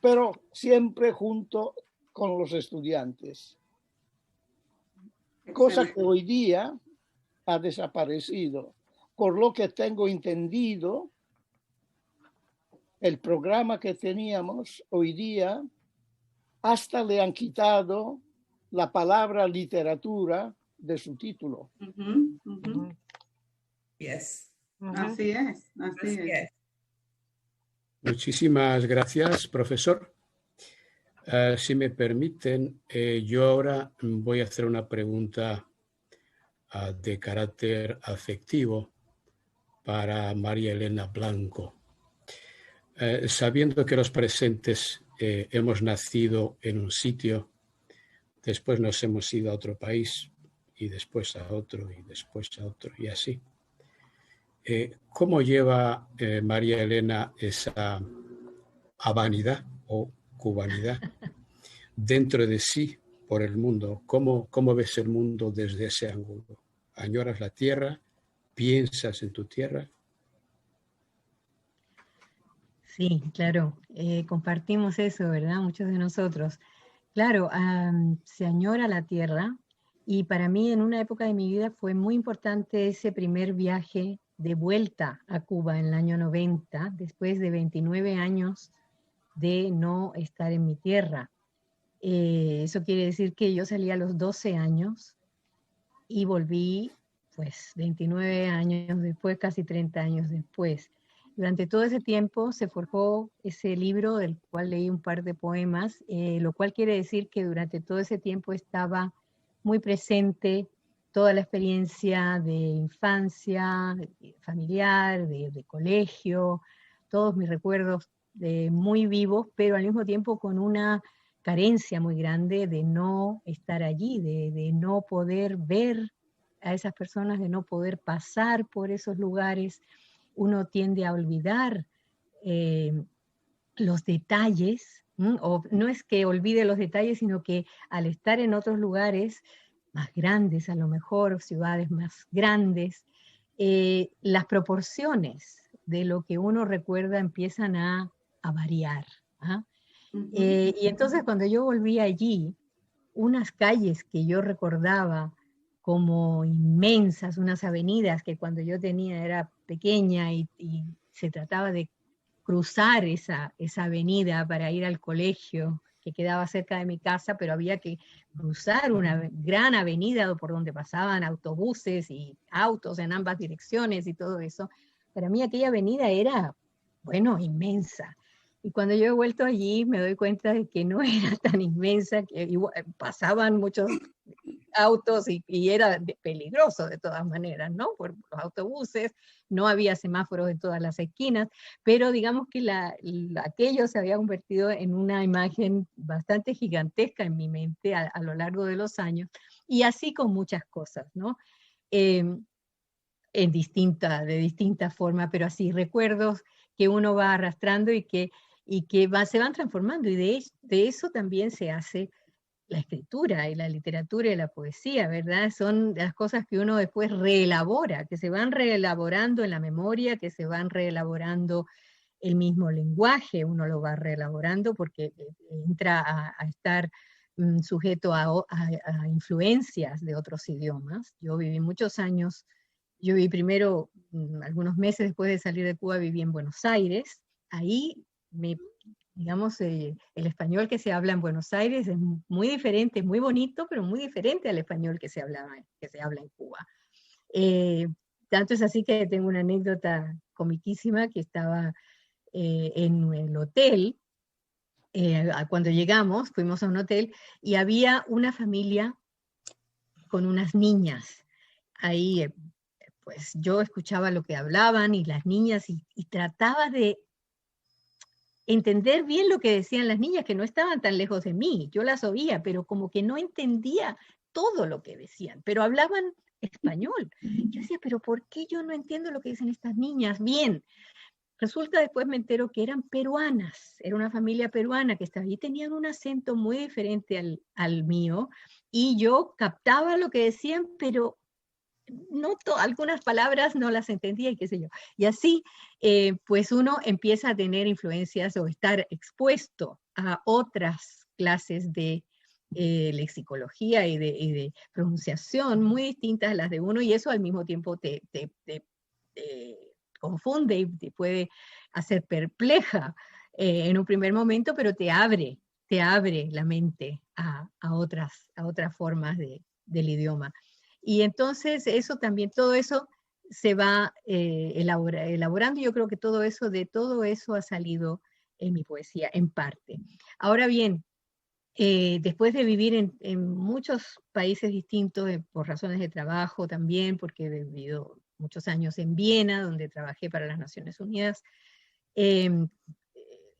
Pero siempre junto con los estudiantes. Cosa que hoy día ha desaparecido. Por lo que tengo entendido, el programa que teníamos hoy día, hasta le han quitado la palabra literatura de su título. Yes. Así es, así es. Muchísimas gracias, profesor. Si me permiten, yo ahora voy a hacer una pregunta de carácter afectivo para María Elena Blanco. Sabiendo que los presentes hemos nacido en un sitio, después nos hemos ido a otro país, y después a otro, y después a otro, y así. ¿Cómo lleva María Elena esa habanidad o cubanidad dentro de sí por el mundo? ¿Cómo ves el mundo desde ese ángulo? ¿Añoras la tierra? ¿Piensas en tu tierra? Sí, claro, compartimos eso, ¿verdad? Muchos de nosotros. Claro, se añora la tierra y para mí en una época de mi vida fue muy importante ese primer viaje de vuelta a Cuba en el año 90, después de 29 años de no estar en mi tierra. Eso quiere decir que yo salí a los 12 años y volví pues 29 años después, casi 30 años después. Durante todo ese tiempo se forjó ese libro del cual leí un par de poemas, lo cual quiere decir que durante todo ese tiempo estaba muy presente toda la experiencia de infancia, familiar, de colegio, todos mis recuerdos muy vivos, pero al mismo tiempo con una carencia muy grande de no estar allí, de no poder ver a esas personas, de no poder pasar por esos lugares. Uno tiende a olvidar los detalles, o no es que olvide los detalles, sino que al estar en otros lugares más grandes, a lo mejor ciudades más grandes, las proporciones de lo que uno recuerda empiezan a variar. ¿Ah? Y entonces cuando yo volví allí, unas calles que yo recordaba como inmensas, unas avenidas que cuando yo era pequeña y se trataba de cruzar esa avenida para ir al colegio, que quedaba cerca de mi casa, pero había que cruzar una gran avenida por donde pasaban autobuses y autos en ambas direcciones y todo eso. Para mí aquella avenida era, bueno, inmensa. Y cuando yo he vuelto allí me doy cuenta de que no era tan inmensa, que pasaban muchos autos y era peligroso de todas maneras, ¿no? Por los autobuses, no había semáforos en todas las esquinas, pero digamos que aquello se había convertido en una imagen bastante gigantesca en mi mente a lo largo de los años, y así con muchas cosas, ¿no? De distinta forma, pero así recuerdos que uno va arrastrando y que se van transformando, y de eso también se hace la escritura y la literatura y la poesía, ¿verdad? Son las cosas que uno después reelabora, que se van reelaborando en la memoria, que se van reelaborando el mismo lenguaje, uno lo va reelaborando porque entra a estar sujeto a influencias de otros idiomas. Yo viví muchos años, yo viví primero, algunos meses después de salir de Cuba, viví en Buenos Aires. Ahí digamos, el español que se habla en Buenos Aires es muy diferente, es muy bonito, pero muy diferente al español que se habla en Cuba. Tanto es así que tengo una anécdota comiquísima que estaba en el hotel, cuando llegamos, fuimos a un hotel y había una familia con unas niñas. Ahí, pues yo escuchaba lo que hablaban y las niñas y trataba de entender bien lo que decían las niñas, que no estaban tan lejos de mí. Yo las oía, pero como que no entendía todo lo que decían, pero hablaban español. Yo decía, pero ¿por qué yo no entiendo lo que dicen estas niñas? Bien. Resulta, después me entero que eran peruanas, era una familia peruana que estaba allí, tenían un acento muy diferente al mío, y yo captaba lo que decían, pero algunas palabras no las entendía y qué sé yo. Y así, pues uno empieza a tener influencias o estar expuesto a otras clases de lexicología y de pronunciación muy distintas a las de uno, y eso al mismo tiempo te confunde y te puede hacer perpleja en un primer momento, pero te abre la mente a otras formas del idioma. Y entonces todo eso se va elaborando, y yo creo que de todo eso ha salido en mi poesía, en parte. Ahora bien, después de vivir en muchos países distintos, por razones de trabajo también, porque he vivido muchos años en Viena, donde trabajé para las Naciones Unidas,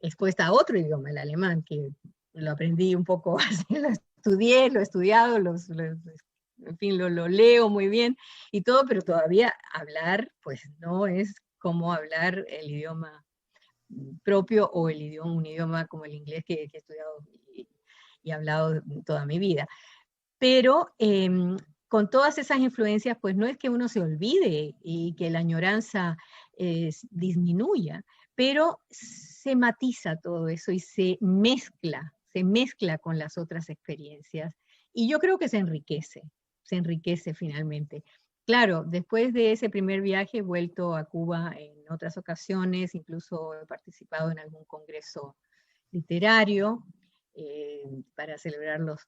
expuesta a otro idioma, el alemán, que lo aprendí un poco así, lo estudié, lo he estudiado, en fin, lo leo muy bien y todo, pero todavía hablar, pues no es como hablar el idioma propio o un idioma como el inglés que he estudiado y hablado toda mi vida. Pero con todas esas influencias, pues no es que uno se olvide y que la añoranza disminuya, pero se matiza todo eso y se mezcla con las otras experiencias. Y yo creo que se enriquece finalmente. Claro, después de ese primer viaje he vuelto a Cuba en otras ocasiones, incluso he participado en algún congreso literario para celebrar los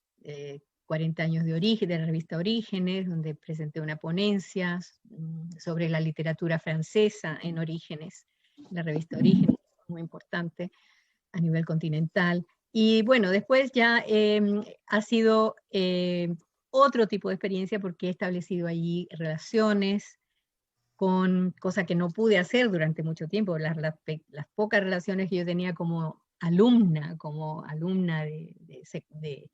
40 años de origen, de la revista Orígenes, donde presenté una ponencia sobre la literatura francesa en Orígenes. La revista Orígenes es muy importante a nivel continental. Y bueno, después ya ha sido otro tipo de experiencia porque he establecido allí relaciones con cosas que no pude hacer durante mucho tiempo. Las pocas relaciones que yo tenía como alumna de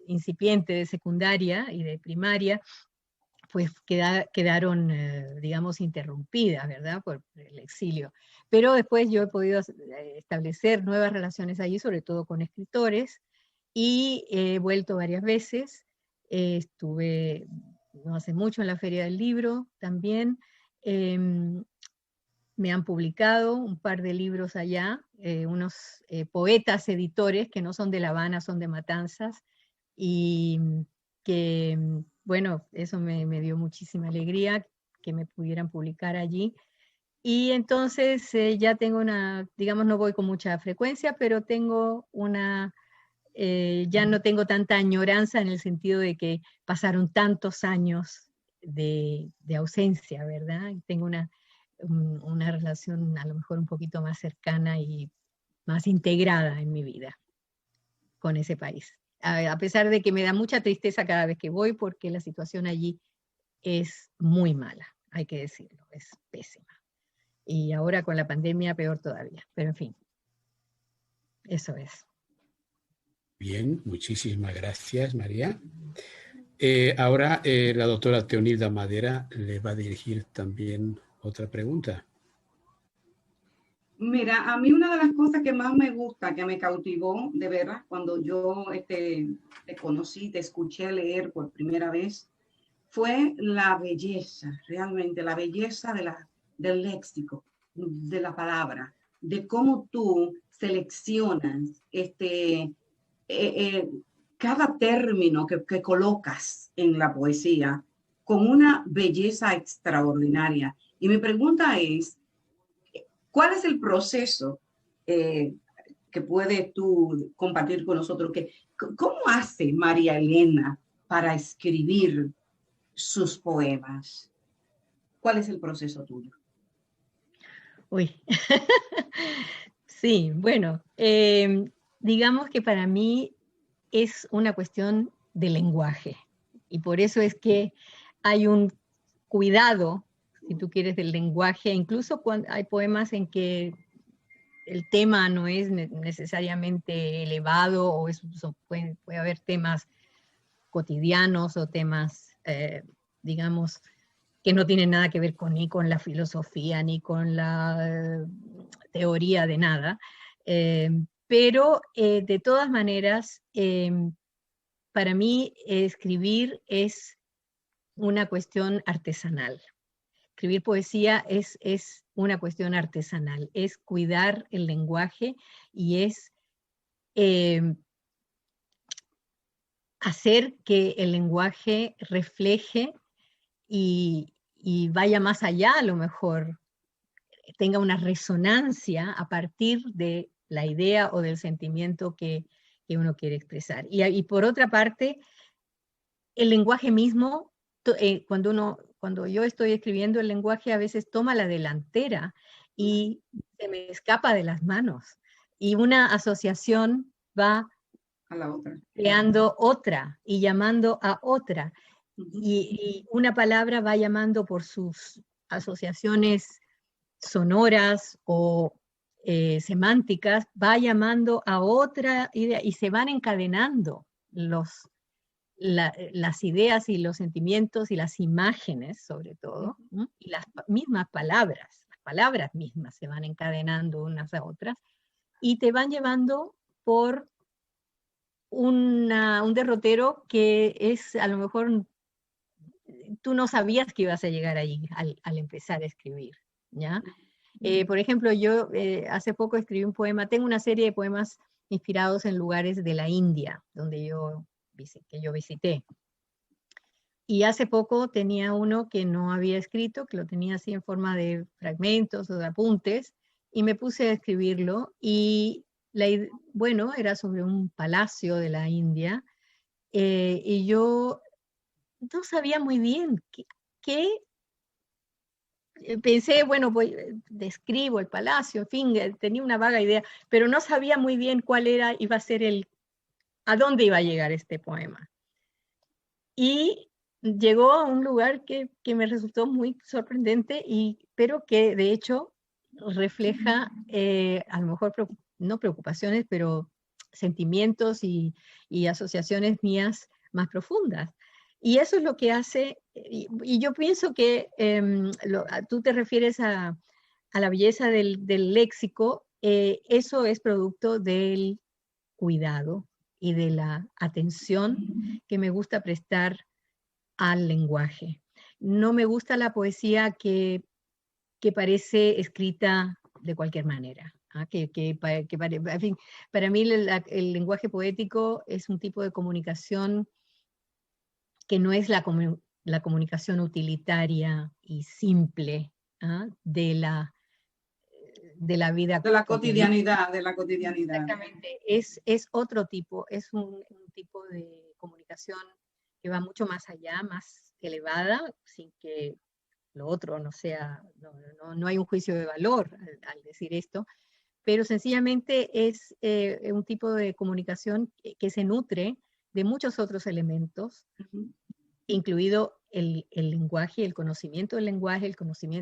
incipiente, de secundaria y de primaria, pues quedaron, digamos, interrumpidas, ¿verdad? Por el exilio. Pero después yo he podido establecer nuevas relaciones allí, sobre todo con escritores, y he vuelto varias veces. Estuve no hace mucho en la Feria del Libro también. Me han publicado un par de libros allá, unos poetas editores que no son de La Habana, son de Matanzas, y que, bueno, eso me dio muchísima alegría que me pudieran publicar allí. Y entonces ya tengo digamos, no voy con mucha frecuencia, pero tengo ya no tengo tanta añoranza en el sentido de que pasaron tantos años de ausencia, ¿verdad? Tengo una relación a lo mejor un poquito más cercana y más integrada en mi vida con ese país. A pesar de que me da mucha tristeza cada vez que voy porque la situación allí es muy mala, hay que decirlo, es pésima. Y ahora con la pandemia peor todavía, pero en fin, eso es. Bien, muchísimas gracias, María. Ahora la doctora Teonilda Madera le va a dirigir también otra pregunta. Mira, a mí una de las cosas que más me gusta, que me cautivó de veras, cuando yo te conocí, te escuché leer por primera vez, fue la belleza, realmente la belleza del léxico, de la palabra, de cómo tú seleccionas cada término que colocas en la poesía con una belleza extraordinaria. Y mi pregunta es, ¿cuál es el proceso que puedes tú compartir con nosotros? ¿Cómo hace María Elena para escribir sus poemas? ¿Cuál es el proceso tuyo? Uy, sí, bueno, digamos que para mí es una cuestión de lenguaje y por eso es que hay un cuidado, si tú quieres, del lenguaje, incluso cuando hay poemas en que el tema no es necesariamente elevado o puede haber temas cotidianos o temas, digamos, que no tienen nada que ver ni con la filosofía, ni con la teoría de nada. Pero de todas maneras, para mí escribir es una cuestión artesanal. Escribir poesía es una cuestión artesanal, es cuidar el lenguaje y es hacer que el lenguaje refleje y vaya más allá, a lo mejor tenga una resonancia a partir de la idea o del sentimiento que uno quiere expresar. Y por otra parte, el lenguaje mismo, cuando yo estoy escribiendo, el lenguaje a veces toma la delantera y se me escapa de las manos. Y una asociación va a la otra, creando otra y llamando a otra. Y una palabra va llamando por sus asociaciones sonoras o semánticas, va llamando a otra idea y se van encadenando las ideas y los sentimientos y las imágenes, sobre todo, ¿no? Y las mismas palabras. Las palabras mismas se van encadenando unas a otras y te van llevando por un derrotero que es, a lo mejor, tú no sabías que ibas a llegar allí al empezar a escribir, ¿ya? Por ejemplo, yo hace poco escribí un poema, tengo una serie de poemas inspirados en lugares de la India, que yo visité. Y hace poco tenía uno que no había escrito, que lo tenía así en forma de fragmentos o de apuntes, y me puse a escribirlo, y bueno, era sobre un palacio de la India, y yo no sabía muy bien qué pensé, bueno, describo el palacio, en fin, tenía una vaga idea, pero no sabía muy bien cuál iba a ser a dónde iba a llegar este poema. Y llegó a un lugar que me resultó muy sorprendente, pero que de hecho refleja a lo mejor no preocupaciones, pero sentimientos y asociaciones mías más profundas. Y eso es lo que hace, y yo pienso que tú te refieres a la belleza del léxico, eso es producto del cuidado y de la atención que me gusta prestar al lenguaje. No me gusta la poesía que parece escrita de cualquier manera. En fin, para mí el lenguaje poético es un tipo de comunicación que no es la comunicación utilitaria y simple de la vida. De la cotidianidad, de la cotidianidad. Exactamente, es otro tipo, es un tipo de comunicación que va mucho más allá, más elevada, sin que lo otro no sea, no hay un juicio de valor al decir esto, pero sencillamente es un tipo de comunicación que se nutre de muchos otros elementos, incluido el lenguaje, el conocimiento del lenguaje, es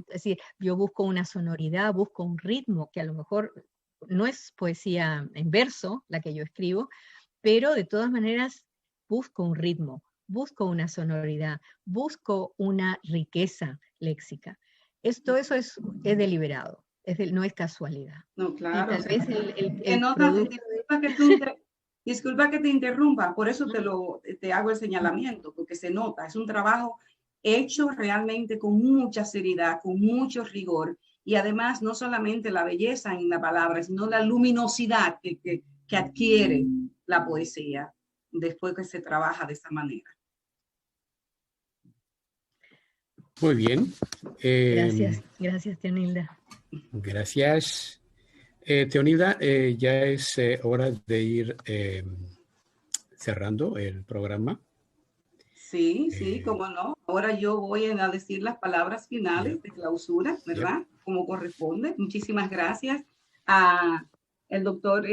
decir, yo busco una sonoridad, busco un ritmo, que a lo mejor no es poesía en verso la que yo escribo, pero de todas maneras busco un ritmo, busco una sonoridad, busco una riqueza léxica. Eso es deliberado, no es casualidad. No, claro. Y tal vez disculpa que te interrumpa, por eso te hago el señalamiento, porque se nota, es un trabajo hecho realmente con mucha seriedad, con mucho rigor, y además no solamente la belleza en la palabra, sino la luminosidad que adquiere la poesía después que se trabaja de esa manera. Muy bien. Gracias, Teonilda. Gracias. Teonilda, ya es hora de ir cerrando el programa. Sí, cómo no. Ahora yo voy a decir las palabras finales de clausura, ¿verdad? Como corresponde. Muchísimas gracias a el doctor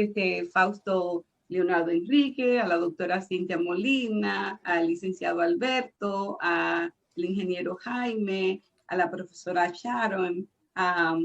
Fausto Leonardo Enrique, a la doctora Cintia Molina, al licenciado Alberto, al ingeniero Jaime, a la profesora Sharon, a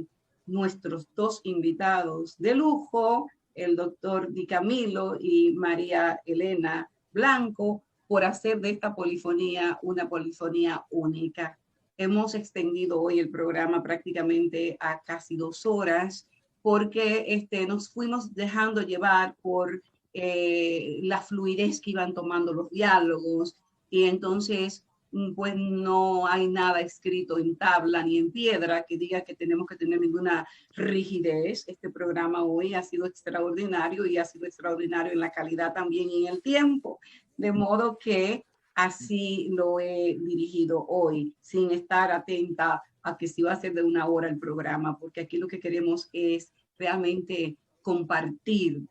nuestros dos invitados de lujo, el doctor Di Camilo y María Elena Blanco, por hacer de esta polifonía una polifonía única. Hemos extendido hoy el programa prácticamente a casi 2 horas, porque nos fuimos dejando llevar por la fluidez que iban tomando los diálogos, y entonces pues no hay nada escrito en tabla ni en piedra que diga que tenemos que tener ninguna rigidez. Este programa hoy ha sido extraordinario, y ha sido extraordinario en la calidad también y en el tiempo, de modo que así lo he dirigido hoy, sin estar atenta a que si va a ser de 1 hora el programa, porque aquí lo que queremos es realmente compartir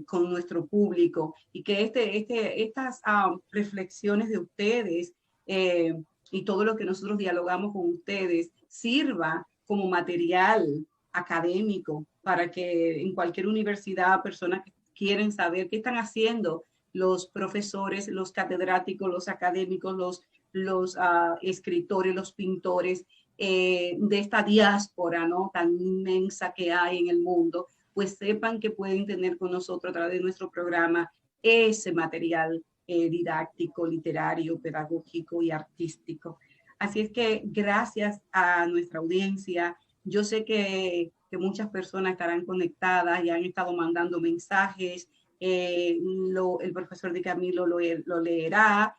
con nuestro público, y que estas reflexiones de ustedes y todo lo que nosotros dialogamos con ustedes sirva como material académico para que en cualquier universidad personas que quieren saber qué están haciendo los profesores, los catedráticos, los académicos, los escritores, los pintores de esta diáspora, ¿no?, tan inmensa que hay en el mundo, pues sepan que pueden tener con nosotros a través de nuestro programa ese material didáctico, literario, pedagógico y artístico. Así es que gracias a nuestra audiencia. Yo sé que muchas personas estarán conectadas y han estado mandando mensajes. El profesor Di Camilo lo leerá,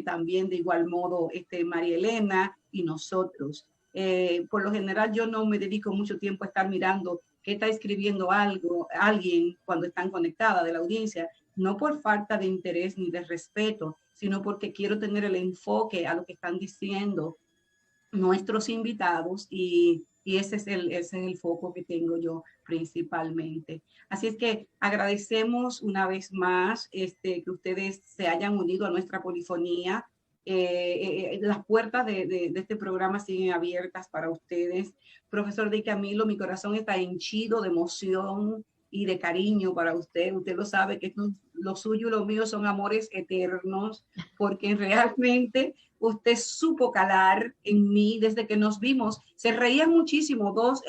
también de igual modo María Elena y nosotros. Por lo general yo no me dedico mucho tiempo a estar mirando qué está escribiendo alguien cuando están conectadas de la audiencia, no por falta de interés ni de respeto, sino porque quiero tener el enfoque a lo que están diciendo nuestros invitados y ese es el foco que tengo yo principalmente. Así es que agradecemos una vez más que ustedes se hayan unido a nuestra polifonía. Las puertas de este programa siguen abiertas para ustedes. Profesor Di Camilo, mi corazón está henchido de emoción y de cariño para usted. Usted lo sabe que lo suyo y lo mío son amores eternos, porque realmente usted supo calar en mí desde que nos vimos. Se reían muchísimo dos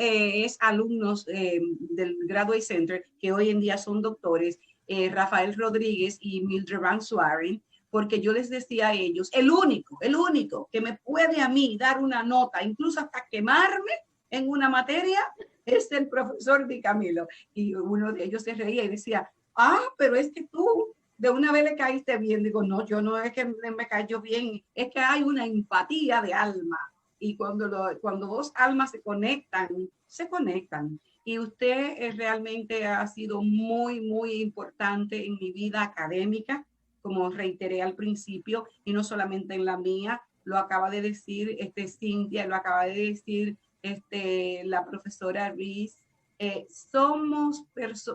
alumnos del Graduate Center, que hoy en día son doctores, Rafael Rodríguez y Mildred Van Suaren, porque yo les decía a ellos, el único que me puede a mí dar una nota, incluso hasta quemarme en una materia, es el profesor Di Camilo. Y uno de ellos se reía y decía, pero es que tú de una vez le caíste bien. Digo, no, yo no es que me cayó bien, es que hay una empatía de alma. Y cuando dos almas se conectan. Y usted realmente ha sido muy, muy importante en mi vida académica, como reiteré al principio, y no solamente en la mía, lo acaba de decir Cintia, lo acaba de decir la profesora Reese. Somos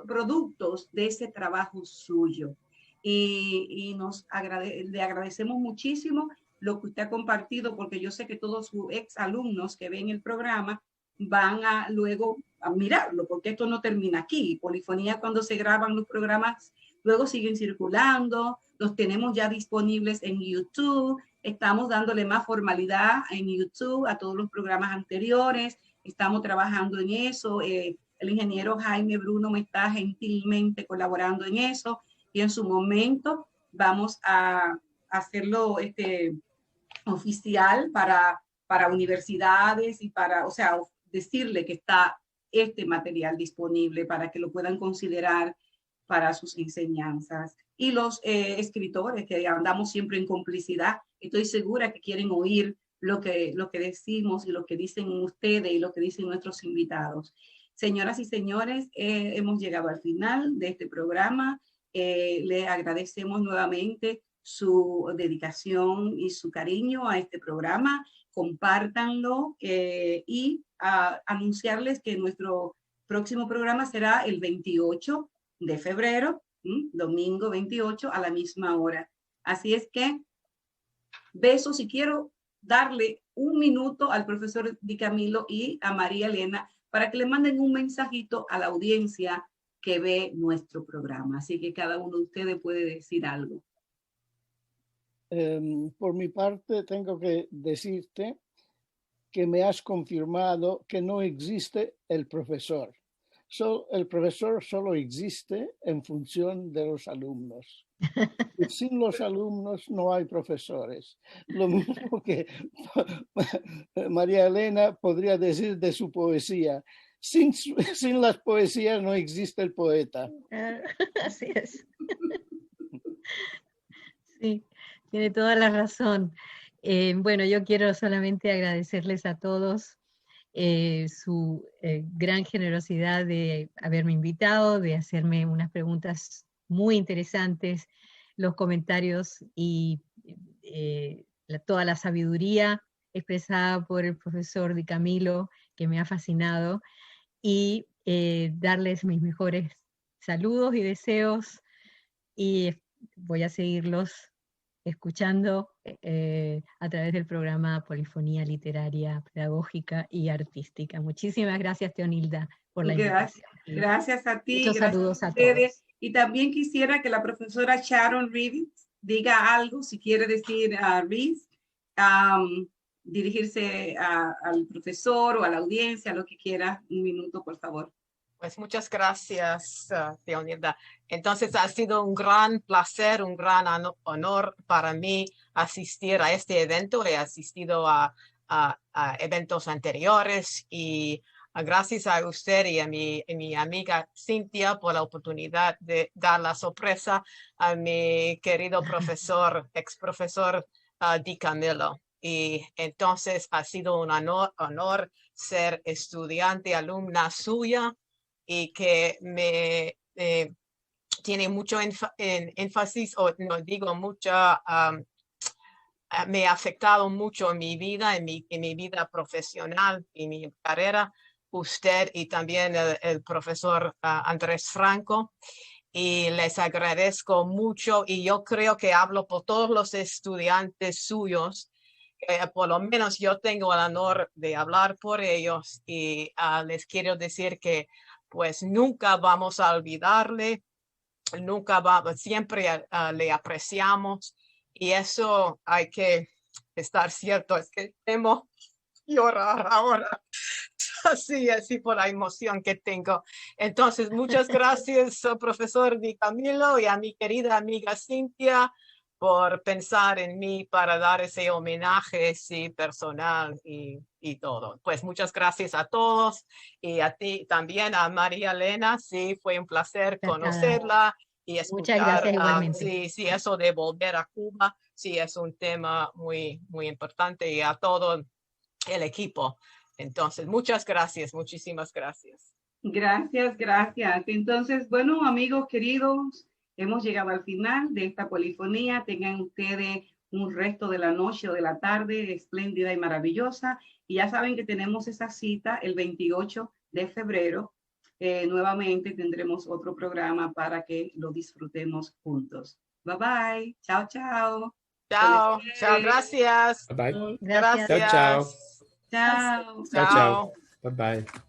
productos de ese trabajo suyo y le agradecemos muchísimo lo que usted ha compartido, porque yo sé que todos sus ex alumnos que ven el programa van luego a mirarlo, porque esto no termina aquí. Polifonía, cuando se graban los programas, luego siguen circulando, los tenemos ya disponibles en YouTube. Estamos dándole más formalidad en YouTube a todos los programas anteriores. Estamos trabajando en eso. El ingeniero Jaime Bruno me está gentilmente colaborando en eso. Y en su momento vamos a hacerlo oficial para universidades y decirle que está este material disponible para que lo puedan considerar para sus enseñanzas. Y los escritores que andamos siempre en complicidad, estoy segura que quieren oír lo que decimos y lo que dicen ustedes y lo que dicen nuestros invitados. Señoras y señores, hemos llegado al final de este programa. Le agradecemos nuevamente su dedicación y su cariño a este programa. Compártanlo y anunciarles que nuestro próximo programa será el 28 de febrero, domingo 28 a la misma hora. Así es que besos, y quiero darle un minuto al profesor Di Camilo y a María Elena para que le manden un mensajito a la audiencia que ve nuestro programa. Así que cada uno de ustedes puede decir algo. Por mi parte, tengo que decirte que me has confirmado que no existe el profesor. El profesor solo existe en función de los alumnos. Y sin los alumnos no hay profesores. Lo mismo que María Elena podría decir de su poesía. Sin las poesías no existe el poeta. Así es. Sí, tiene toda la razón. Bueno, yo quiero solamente agradecerles a todos su gran generosidad de haberme invitado, de hacerme unas preguntas muy interesantes, los comentarios y toda la sabiduría expresada por el profesor Di Camilo, que me ha fascinado, y darles mis mejores saludos y deseos, y voy a seguirlos escuchando a través del programa Polifonía Literaria, Pedagógica y Artística. Muchísimas gracias, Teonilda, por la invitación. Gracias a ti. Muchos saludos a ustedes. Todos. Y también quisiera que la profesora Sharon Reeves diga algo, si quiere decir a Reeves, dirigirse al profesor o a la audiencia, lo que quiera. Un minuto, por favor. Pues muchas gracias, Leonilda. Entonces ha sido un gran placer, un gran honor para mí asistir a este evento. He asistido a eventos anteriores y gracias a usted y a mi amiga Cintia por la oportunidad de dar la sorpresa a mi querido profesor, ex profesor Di Camillo. Y entonces ha sido un honor ser estudiante, alumna suya, y que me tiene mucho énfasis, o no digo mucha, me ha afectado mucho en mi vida, en mi vida profesional y mi carrera, usted y también el profesor Andrés Franco. Y les agradezco mucho y yo creo que hablo por todos los estudiantes suyos. Por lo menos yo tengo el honor de hablar por ellos y les quiero decir que pues nunca vamos a olvidarle, siempre le apreciamos y eso hay que estar cierto. Es que temo llorar ahora. Así por la emoción que tengo. Entonces, muchas gracias, profesor Di Camillo, y a mi querida amiga Cintia por pensar en mí para dar ese homenaje personal y todo. Pues muchas gracias a todos y a ti también, a María Elena. Sí, fue un placer conocerla y escuchar. Muchas gracias igualmente. Sí, eso de volver a Cuba, sí, es un tema muy, muy importante, y a todo el equipo. Entonces, muchas gracias, muchísimas gracias. Gracias, gracias. Entonces, bueno, amigos queridos, hemos llegado al final de esta polifonía. Tengan ustedes un resto de la noche o de la tarde espléndida y maravillosa. Y ya saben que tenemos esa cita el 28 de febrero. Nuevamente tendremos otro programa para que lo disfrutemos juntos. Bye, bye. Chao, chao. Chao, chao, gracias. Bye bye. Gracias. Gracias. Chao, chao. Chao. Chao, chao. Bye bye.